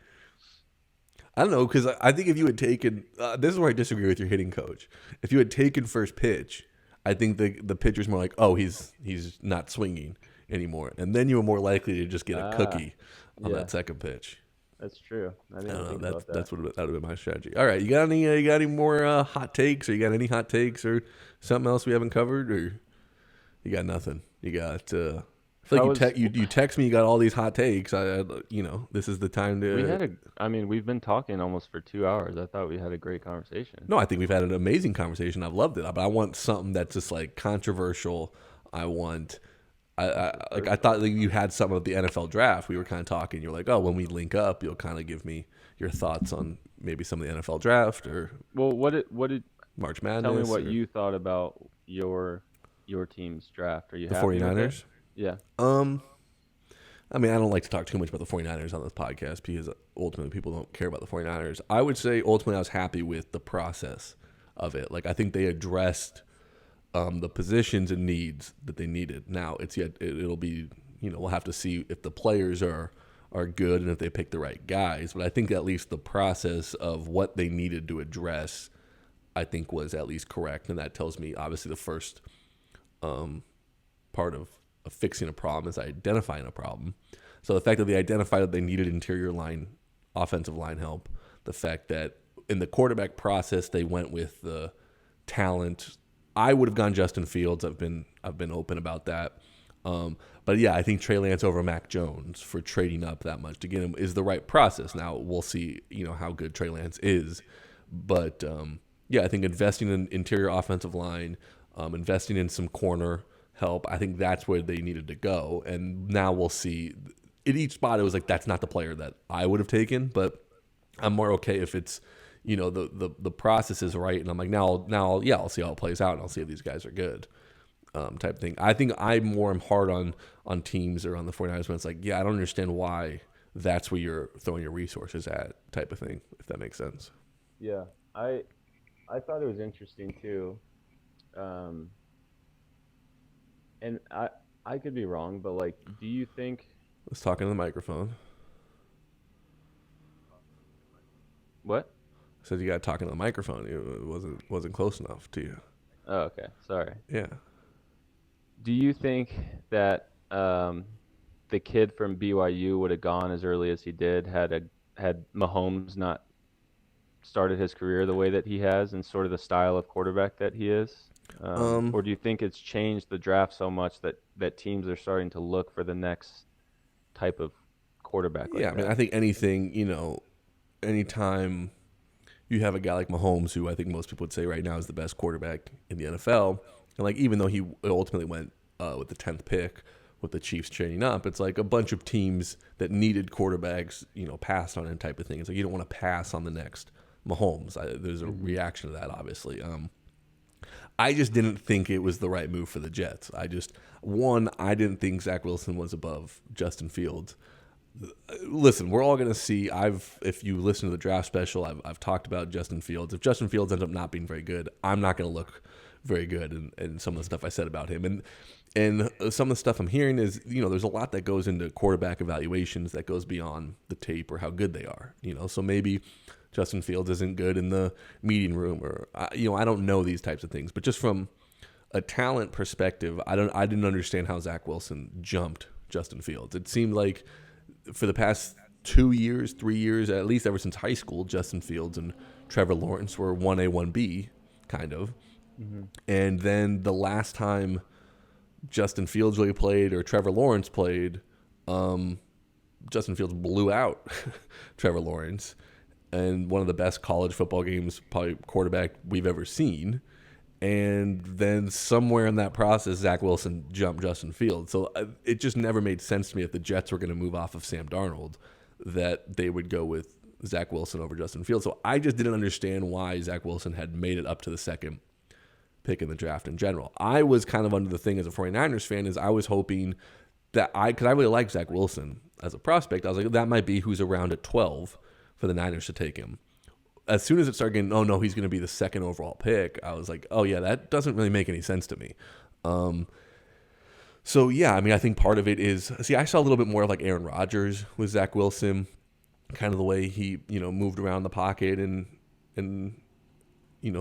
I don't know, because I think if you had taken, this is where I disagree with your hitting coach. If you had taken first pitch, I think the pitcher's more like, oh, he's not swinging anymore, and then you were more likely to just get a cookie on yeah. that second pitch. That's true. I didn't I don't think know. about that. That would have been my strategy. All right, you got any more hot takes, or you got any hot takes, or something else we haven't covered, or you got nothing? You got. I feel like you text me. You got all these hot takes. This is the time to. We've been talking almost for 2 hours. I thought we had a great conversation. No, I think we've had an amazing conversation. I've loved it, but I want something that's just like controversial. I want. I thought that you had some of the NFL draft. We were kind of talking. You're like, oh, when we link up, you'll kind of give me your thoughts on maybe some of the NFL draft or. Well, what did March Madness? Tell me what you thought about your team's draft. Are you the happy with 49ers? it? Yeah. I mean, I don't like to talk too much about the 49ers on this podcast because ultimately people don't care about the 49ers. I would say ultimately I was happy with the process of it. Like, I think they addressed the positions and needs that they needed. Now, it'll be, we'll have to see if the players are good and if they pick the right guys. But I think at least the process of what they needed to address, I think was at least correct. And that tells me, obviously, the first part of fixing a problem is identifying a problem. So the fact that they identified that they needed interior line, offensive line help, the fact that in the quarterback process they went with the talent. I would have gone Justin Fields. I've been open about that. But yeah, I think Trey Lance over Mac Jones for trading up that much to get him is the right process. Now we'll see, how good Trey Lance is. But yeah, I think investing in interior offensive line, investing in some corner help, I think that's where they needed to go. And now we'll see. At each spot, it was like, that's not the player that I would have taken, but I'm more okay if it's, the process is right. And I'm like, now, yeah, I'll see how it plays out and I'll see if these guys are good, type of thing. I think I'm more hard on teams or on the 49ers when it's like, yeah, I don't understand why that's where you're throwing your resources at, type of thing, if that makes sense. Yeah, I thought it was interesting too. And I could be wrong, but like, do you think? Let's talk into the microphone. What? I said you got to talk into the microphone. It wasn't close enough to you. Oh, okay. Sorry. Yeah. Do you think that the kid from BYU would have gone as early as he did had Mahomes not started his career the way that he has and sort of the style of quarterback that he is? Or do you think it's changed the draft so much that teams are starting to look for the next type of quarterback like yeah, that? I mean, I think anything, anytime you have a guy like Mahomes, who I think most people would say right now is the best quarterback in the NFL, and like even though he ultimately went with the 10th pick with the Chiefs trading up, it's like a bunch of teams that needed quarterbacks, passed on him type of thing. It's like you don't want to pass on the next Mahomes. There's a reaction to that, obviously. I just didn't think it was the right move for the Jets. I didn't think Zach Wilson was above Justin Fields. Listen, we're all going to see. If you listen to the draft special, I've talked about Justin Fields. If Justin Fields ends up not being very good, I'm not going to look very good in some of the stuff I said about him. And some of the stuff I'm hearing is, there's a lot that goes into quarterback evaluations that goes beyond the tape or how good they are. So maybe Justin Fields isn't good in the meeting room, or I don't know these types of things. But just from a talent perspective, I didn't understand how Zach Wilson jumped Justin Fields. It seemed like for the past 2 years, 3 years, at least ever since high school, Justin Fields and Trevor Lawrence were 1A, 1B, kind of. Mm-hmm. And then the last time Justin Fields really played or Trevor Lawrence played, Justin Fields blew out Trevor Lawrence. And one of the best college football games, probably quarterback we've ever seen. And then somewhere in that process, Zach Wilson jumped Justin Fields. So it just never made sense to me if the Jets were going to move off of Sam Darnold that they would go with Zach Wilson over Justin Fields. So I just didn't understand why Zach Wilson had made it up to the second pick in the draft in general. I was kind of under the thing as a 49ers fan is I was hoping that because I really like Zach Wilson as a prospect, I was like, that might be who's around at 12 for the Niners to take him. as soon as it started getting, oh no, he's going to be the second overall pick, I was like, oh yeah, that doesn't really make any sense to me. So yeah, I mean, I think part of it is, see, I saw a little bit more of like Aaron Rodgers with Zach Wilson, kind of the way he, moved around the pocket and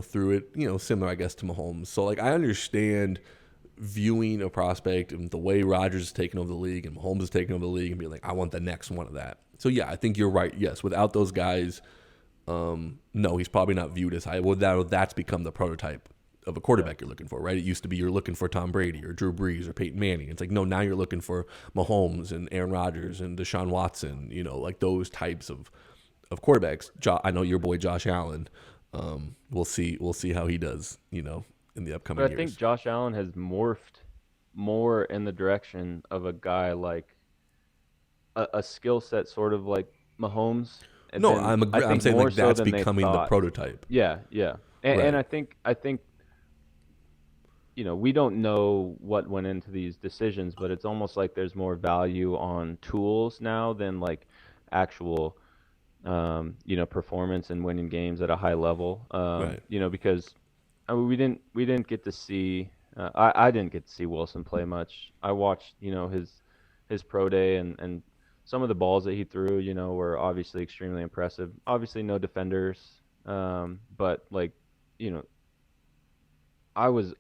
threw it, similar, I guess, to Mahomes. So like, I understand viewing a prospect and the way Rodgers is taking over the league and Mahomes is taking over the league and being like, I want the next one of that. So yeah, I think you're right. Yes, without those guys, no, he's probably not viewed as high. Well, that's become the prototype of a quarterback you're looking for, right? It used to be you're looking for Tom Brady or Drew Brees or Peyton Manning. It's like, no, now you're looking for Mahomes and Aaron Rodgers and Deshaun Watson, like those types of quarterbacks. I know your boy Josh Allen. We'll see how he does, in the upcoming years. I think Josh Allen has morphed more in the direction of a guy like a skill set sort of like Mahomes. No, I'm saying like that's becoming the prototype. Yeah. And I think we don't know what went into these decisions, but it's almost like there's more value on tools now than like actual performance and winning games at a high level. Right. Because we didn't get to see I didn't get to see Wilson play much. I watched, his pro day and some of the balls that he threw, were obviously extremely impressive. Obviously no defenders, but like, I was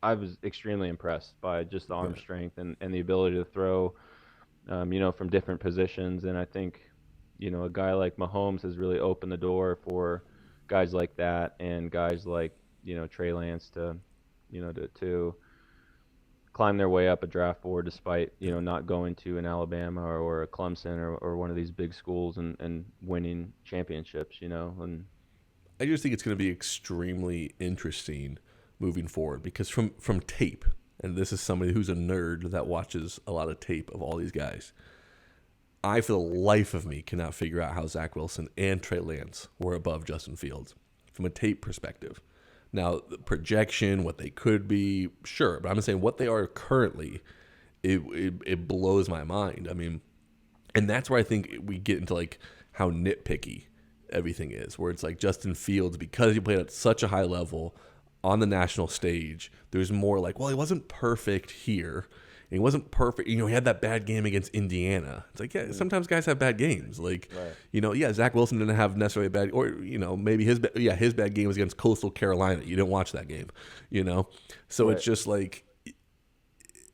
extremely impressed by just the arm strength and the ability to throw, from different positions. And I think, a guy like Mahomes has really opened the door for guys like that and guys like, Trey Lance to climb their way up a draft board despite, not going to an Alabama or a Clemson or one of these big schools and winning championships, and I just think it's going to be extremely interesting moving forward because from tape, and this is somebody who's a nerd that watches a lot of tape of all these guys, I for the life of me cannot figure out how Zach Wilson and Trey Lance were above Justin Fields from a tape perspective. Now, the projection, what they could be, sure, but I'm saying what they are currently, it blows my mind. I mean, and that's where I think we get into like how nitpicky everything is, where it's like Justin Fields, because he played at such a high level on the national stage, there's more like, well, he wasn't perfect here. And he wasn't perfect. He had that bad game against Indiana. It's like, yeah, sometimes guys have bad games. Like, Zach Wilson didn't have necessarily a bad, or, maybe his bad game was against Coastal Carolina. You didn't watch that game, So It's just like,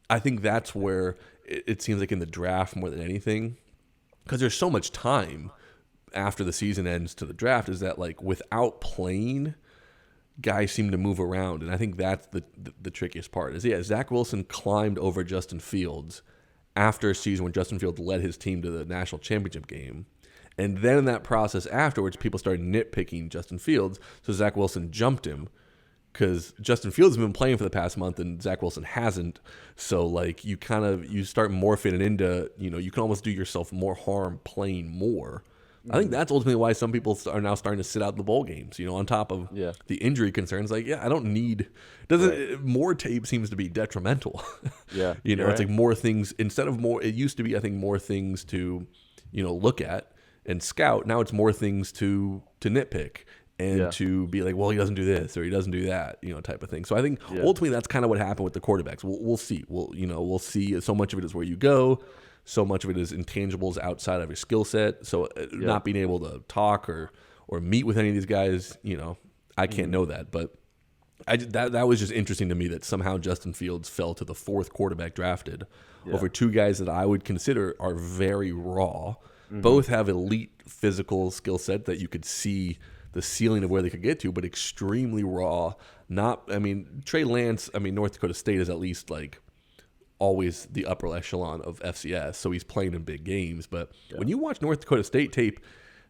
I think that's where it seems like in the draft more than anything, because there's so much time after the season ends to the draft, is that like without playing, guys seem to move around, and I think that's the trickiest part. Is Zach Wilson climbed over Justin Fields after a season when Justin Fields led his team to the national championship game, and then in that process afterwards, people started nitpicking Justin Fields, so Zach Wilson jumped him because Justin Fields has been playing for the past month and Zach Wilson hasn't. So like you start morphing it into you can almost do yourself more harm playing more. I think that's ultimately why some people are now starting to sit out the bowl games, on top of the injury concerns. Like, I don't need more tape seems to be detrimental. Yeah. It's like more things instead of more. It used to be, I think, more things to, look at and scout. Now it's more things to nitpick and to be like, well, he doesn't do this or he doesn't do that, type of thing. So I think ultimately that's kind of what happened with the quarterbacks. We'll see. We'll see. So much of it is where you go. So much of it is intangibles outside of your skill set. So not being able to talk or meet with any of these guys, I can't know that. But that was just interesting to me that somehow Justin Fields fell to the fourth quarterback drafted over two guys that I would consider are very raw. Both have elite physical skill set that you could see the ceiling of where they could get to, but extremely raw. Trey Lance, North Dakota State is at least like always the upper echelon of FCS, so he's playing in big games. But when you watch North Dakota State tape,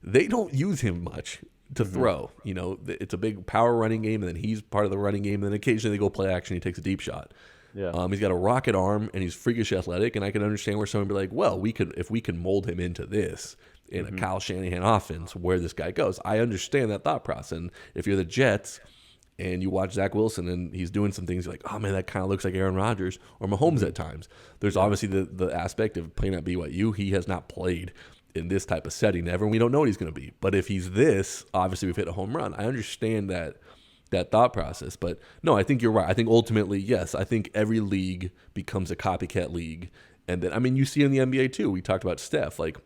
they don't use him much to throw. It's a big power running game, and then he's part of the running game, and then occasionally they go play action, he takes a deep shot. He's got a rocket arm, and he's freakish athletic, and I can understand where someone would be like, well, if we can mold him into this in a Kyle Shanahan offense, where this guy goes. I understand that thought process, and if you're the Jets and you watch Zach Wilson and he's doing some things, you're like, oh man, that kind of looks like Aaron Rodgers or Mahomes at times. There's obviously the aspect of playing at BYU. He has not played in this type of setting ever. We don't know what he's going to be. But if he's this, obviously we've hit a home run. I understand that thought process. But no, I think you're right. I think ultimately, yes, I think every league becomes a copycat league. And then, I mean, you see in the NBA too. We talked about Steph, like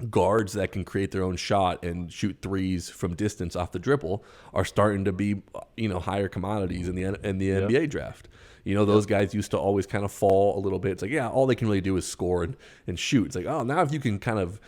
guards that can create their own shot and shoot threes from distance off the dribble are starting to be, higher commodities in the NBA draft. Those guys used to always kind of fall a little bit. It's like, yeah, all they can really do is score and shoot. It's like, oh, now if you can kind of,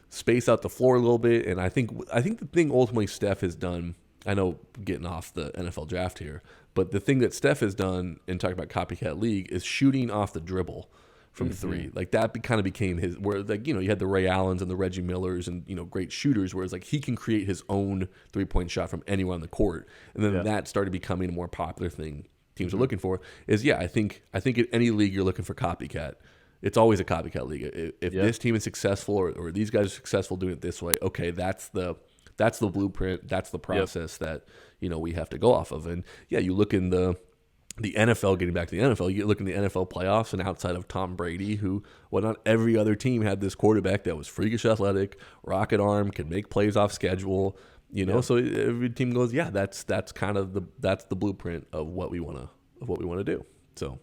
space out the floor a little bit. And I think the thing ultimately Steph has done, I know getting off the NFL draft here, but the thing that Steph has done in talking about copycat league is shooting off the dribble from three. Like that kind of became his, where like, you had the Ray Allens and the Reggie Millers and, great shooters, whereas like he can create his own 3-point shot from anywhere on the court. And then that started becoming a more popular thing teams are looking for is, I think in any league you're looking for copycat. It's always a copycat league. If this team is successful or these guys are successful doing it this way, okay, that's the blueprint. That's the process that, we have to go off of. And you look in the NFL, getting back to the NFL, you look in the NFL playoffs, and outside of Tom Brady, who, not every other team had this quarterback that was freakish athletic, rocket arm, can make plays off schedule, so every team goes, that's kind of that's the blueprint of what we want to do. So,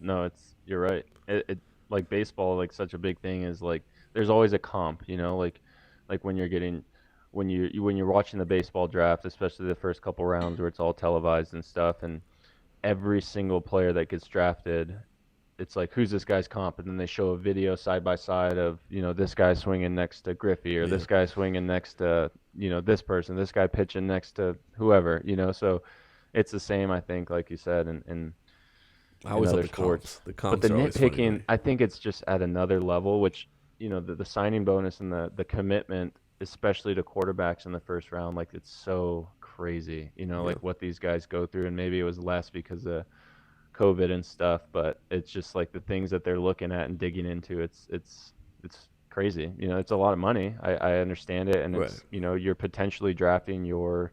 no, you're right. It like baseball, like such a big thing is like, there's always a comp, like when you're watching the baseball draft, especially the first couple rounds where it's all televised and stuff, and every single player that gets drafted, it's like, who's this guy's comp? And then they show a video side by side of, this guy swinging next to Griffey, or this guy swinging next to, this person, this guy pitching next to whoever, so it's the same, I think, like you said, and I always love other sports. The comps but the are always funny to nitpicking, me. I think it's just at another level, which, the signing bonus and the commitment, especially to quarterbacks in the first round, like it's so crazy, like what these guys go through. And maybe it was less because of COVID and stuff, but it's just like the things that they're looking at and digging into. It's crazy. It's a lot of money. I understand it. And it's, you're potentially drafting your,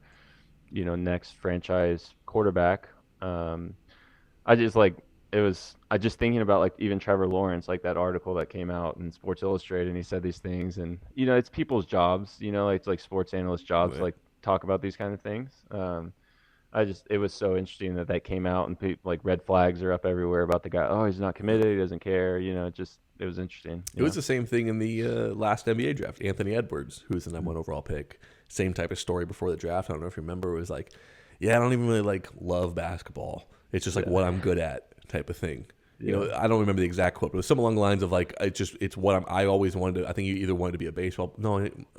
next franchise quarterback. I just thinking about like even Trevor Lawrence, like that article that came out in Sports Illustrated, and he said these things, and it's people's jobs, it's like sports analyst jobs, Right. like talk about these kind of things. It was so interesting that came out, and like red flags are up everywhere about the guy. Oh, he's not committed, he doesn't care. It was interesting. It was the same thing in the last NBA draft. Anthony Edwards, who was the number one overall pick, same type of story before the draft. I don't know if you remember. It was like, I don't even really like love basketball. It's just like what I'm good at type of thing. I don't remember the exact quote, but it was something along the lines of like, it's what I always wanted to. I think you either wanted to be a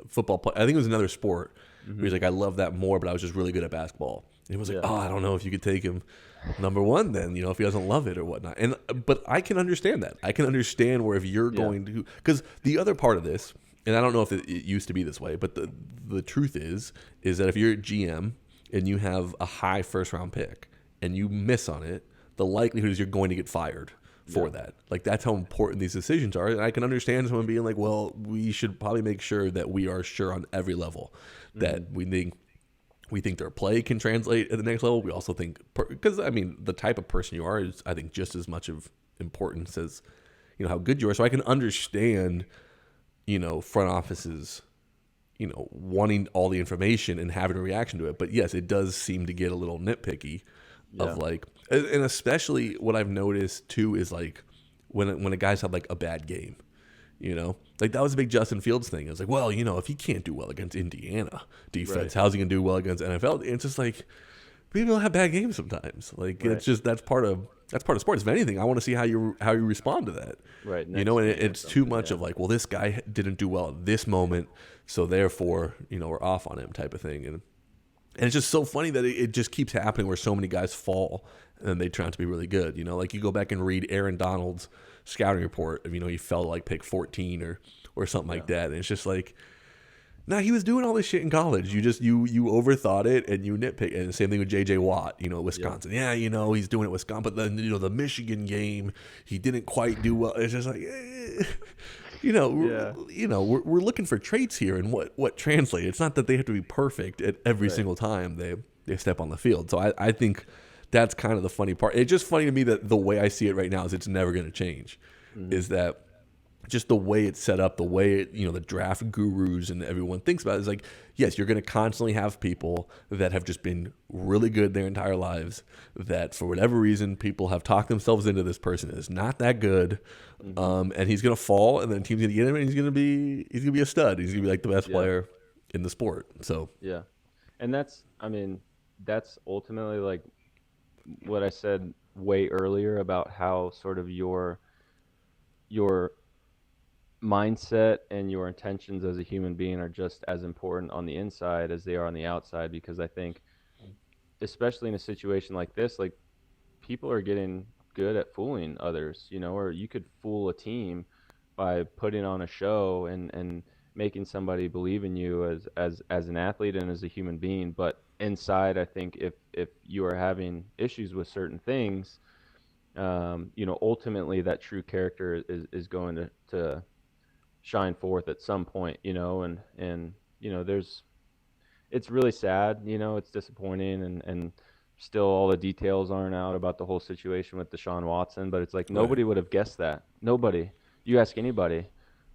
football player. I think it was another sport. He was like, I love that more, but I was just really good at basketball. And it was like, I don't know if you could take him number one then, if he doesn't love it or whatnot. But I can understand that. I can understand where if you're going to, because the other part of this, and I don't know if it used to be this way, but the truth is that if you're a GM and you have a high first round pick and you miss on it, the likelihood is you're going to get fired for that. Like, that's how important these decisions are. And I can understand someone being like, well, we should probably make sure that we are sure on every level that we think their play can translate at the next level. We also think, because I mean, the type of person you are is, I think, just as much of importance as, how good you are. So I can understand, front offices, wanting all the information and having a reaction to it. But yes, it does seem to get a little nitpicky of like, and especially what I've noticed too is like when a guy's had like a bad game, like that was a big Justin Fields thing. It was like, well, if he can't do well against Indiana defense, how's he gonna do well against NFL? It's just like, people have bad games sometimes. Like it's just that's part of sports. If anything, I want to see how you respond to that. Right. And it's too much of like, well, this guy didn't do well at this moment, so therefore, we're off on him type of thing. And it's just so funny that it just keeps happening where so many guys fall and they turn out to be really good. Like you go back and read Aaron Donald's scouting report of, he fell to like pick 14 or something like that. And it's just like, nah, he was doing all this shit in college. You overthought it and you nitpick. And the same thing with J.J. Watt, Wisconsin. Yeah, he's doing it at Wisconsin. But then, the Michigan game, he didn't quite do well. It's just like, we're looking for traits here and what translate. It's not that they have to be perfect at every single time they step on the field. So I think that's kind of the funny part. It's just funny to me that the way I see it right now is it's never going to change. Is that just the way it's set up, the way it, the draft gurus and everyone thinks about it is like, yes, you're going to constantly have people that have just been really good their entire lives, that for whatever reason people have talked themselves into this person is not that good, and he's going to fall, and then the team's going to get him, and he's going to be a stud. He's going to be like the best player in the sport. So yeah, and that's ultimately like what I said way earlier about how sort of your mindset and your intentions as a human being are just as important on the inside as they are on the outside, because I think especially in a situation like this, like people are getting good at fooling others, or you could fool a team by putting on a show and making somebody believe in you as an athlete and as a human being. But inside, I think if you are having issues with certain things, ultimately that true character is going to shine forth at some point, and it's really sad, it's disappointing, and still all the details aren't out about the whole situation with Deshaun Watson, but it's like nobody would have guessed that. Nobody. You ask anybody.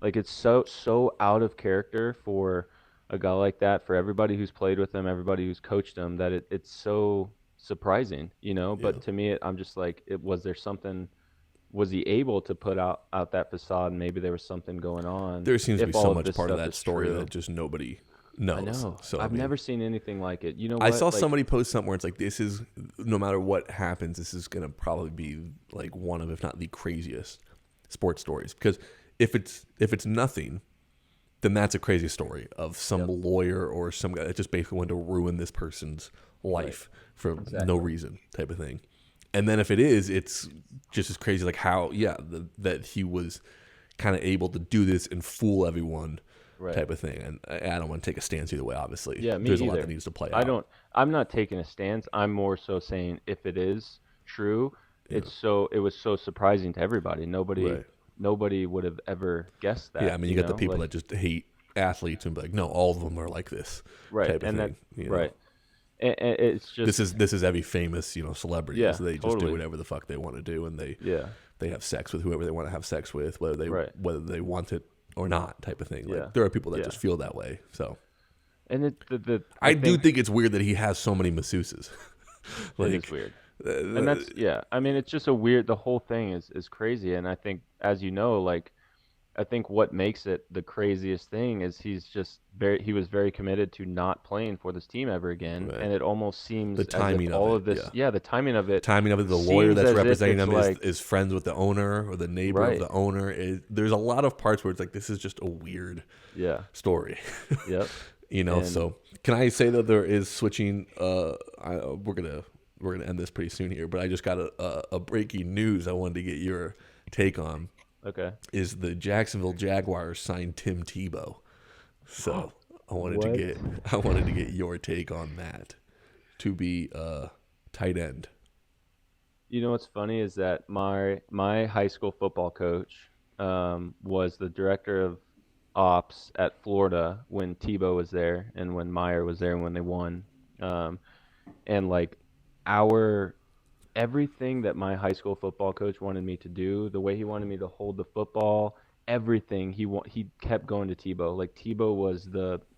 Like, it's so out of character for a guy like that, for everybody who's played with him, everybody who's coached him, that it's so surprising, But to me, I'm just like, was he able to put out that facade, and maybe there was something going on? there seems to be so much part of that story that just nobody knows. I know. So I've never seen anything like it. I saw somebody post something where it's like, this is, no matter what happens, this is going to probably be like one of, if not the craziest sports stories. Because if it's nothing, then that's a crazy story of some lawyer or some guy that just basically wanted to ruin this person's life for no reason, type of thing. And then if it is, it's just as crazy, like how, that he was kind of able to do this and fool everyone, type of thing. And I don't want to take a stance either way, obviously. Yeah, me There's either. a lot that needs to play out. I'm not taking a stance. I'm more so saying if it is true, it was so surprising to everybody. Nobody would have ever guessed that. Yeah, I mean, you got the people that just hate athletes and be like, no, all of them are like this, type of thing. And it's just this is every famous celebrity. Yeah, so they just do whatever the fuck they want to do, and they have sex with whoever they want to have sex with, whether they want it or not, type of thing. Like, there are people that just feel that way. So, and I do think it's weird that he has so many masseuses. Like, it's weird. And that's I mean, it's just the whole thing is crazy. And I think, as I think what makes it the craziest thing is he was very committed to not playing for this team ever again. And it almost seems the timing as if all of this, the timing of it, the lawyer that's representing him is friends with the owner or the neighbor of the owner. There's a lot of parts where it's like, this is just a weird story. Yep. So can I say that there is switching? We're gonna end this pretty soon here, but I just got a breaking news I wanted to get your take on. Okay. Is the Jacksonville Jaguars signed Tim Tebow? So I wanted to get your take on that, to be tight end. What's funny is that my high school football coach was the director of ops at Florida when Tebow was there and when Meyer was there and when they won, and like everything that my high school football coach wanted me to do, the way he wanted me to hold the football, everything, he kept going to Tebow. Like, Tebow was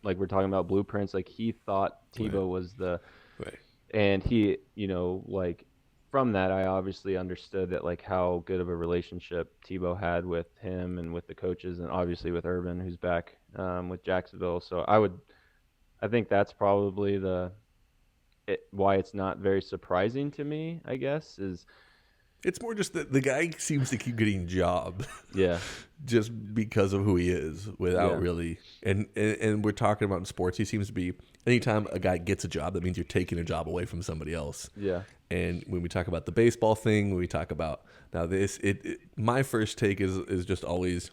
like we're talking about blueprints, like he thought Tebow was and he, like from that, I obviously understood that, like, how good of a relationship Tebow had with him and with the coaches, and obviously with Urban, who's back with Jacksonville. So I think that's probably why it's not very surprising to me, I guess, is it's more just that the guy seems to keep getting jobs. Yeah. Just because of who he is, without really, and we're talking about in sports, he seems to be, anytime a guy gets a job, that means you're taking a job away from somebody else. Yeah. And when we talk about the baseball thing, when we talk about now this, my first take is just always,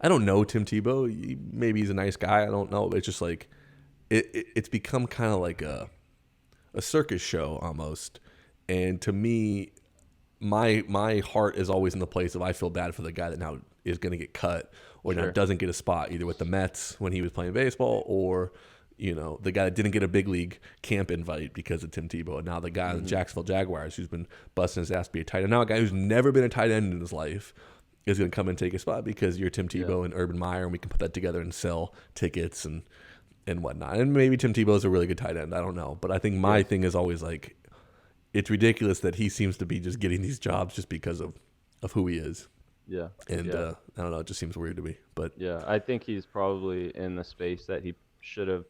I don't know Tim Tebow. Maybe he's a nice guy. I don't know. It's just like, it's become kind of like a circus show almost. And to me, my heart is always in the place of, I feel bad for the guy that now is going to get cut or now doesn't get a spot either with the Mets when he was playing baseball, or the guy that didn't get a big league camp invite because of Tim Tebow, and now the guy in the Jacksonville Jaguars who's been busting his ass to be a tight end, now a guy who's never been a tight end in his life is going to come and take a spot because you're Tim Tebow and Urban Meyer, and we can put that together and sell tickets and whatnot. And maybe Tim Tebow is a really good tight end. I don't know. But I think my thing is always like, it's ridiculous that he seems to be just getting these jobs just because of who he is. Yeah. And I don't know. It just seems weird to me. But yeah, I think he's probably in the space that he should have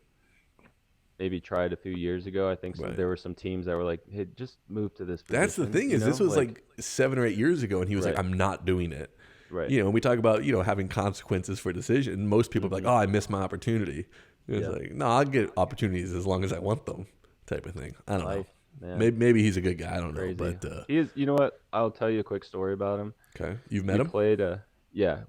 maybe tried a few years ago. I think there were some teams that were like, hey, just move to this position. That's the thing is, this was like 7 or 8 years ago, and he was like, I'm not doing it. Right. You know, when we talk about, you know, having consequences for decision, most people are like, oh, I missed my opportunity. It's like, no, I'll get opportunities as long as I want them, type of thing. I don't know. Man. Maybe he's a good guy. I don't know. But he is. You know what? I'll tell you a quick story about him. Okay. You've met him? Played.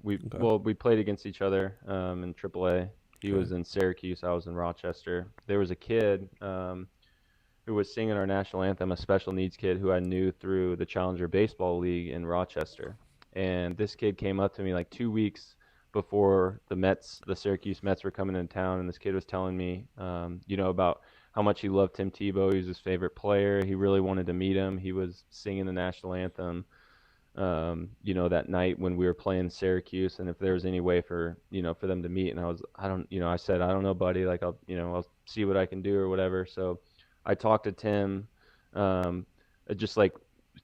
We played against each other in AAA. He was in Syracuse. I was in Rochester. There was a kid who was singing our national anthem, a special needs kid who I knew through the Challenger Baseball League in Rochester. And this kid came up to me like 2 weeks before the Syracuse Mets were coming into town, and this kid was telling me, you know, about how much he loved Tim Tebow. He was his favorite player. He really wanted to meet him. He was singing the national anthem, you know, that night when we were playing Syracuse, and if there was any way for them to meet. And I said, I don't know, buddy. Like, I'll see what I can do or whatever. So I talked to Tim, just like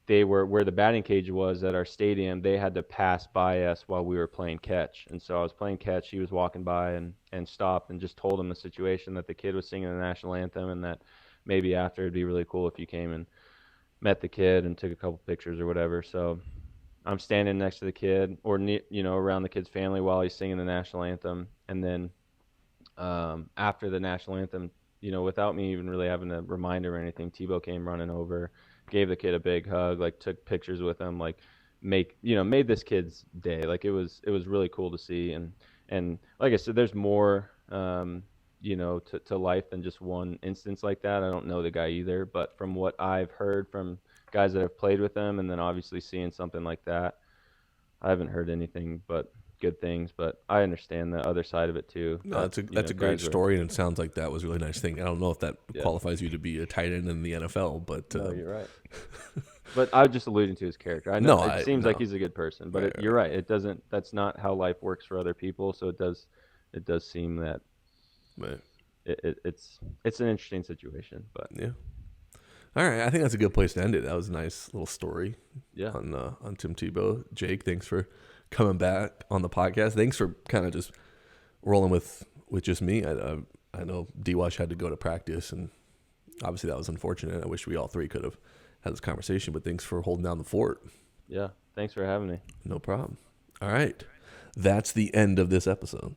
they were where the batting cage was at our stadium. They had to pass by us while we were playing catch. And so I was playing catch. He was walking by and stopped and just told him the situation, that the kid was singing the national anthem, and that maybe after it'd be really cool if you came and met the kid and took a couple pictures or whatever. So I'm standing next to the kid, or around the kid's family while he's singing the national anthem. And then after the national anthem, you know, without me even really having to remind him or anything, Tebow came running over, gave the kid a big hug, like took pictures with him, like made this kid's day. Like it was really cool to see. And like I said, there's more, to life than just one instance like that. I don't know the guy either, but from what I've heard from guys that have played with him, and then obviously seeing something like that, I haven't heard anything but good things. But I understand the other side of it too. No, that's a great story, and it sounds like that was a really nice thing. I don't know if that qualifies you to be a tight end in the NFL, but no, you're right. But I was just alluding to his character. I know it seems like he's a good person, but you're right. It doesn't. That's not how life works for other people. So it does seem that it's an interesting situation. But yeah. All right, I think that's a good place to end it. That was a nice little story. Yeah. On Tim Tebow. Jake, thanks for coming back on the podcast. Thanks for kind of just rolling with just me. I know D-Wash had to go to practice, and obviously that was unfortunate. I wish we all three could have had this conversation, but thanks for holding down the fort. Yeah, thanks for having me. No problem. All right, that's the end of this episode.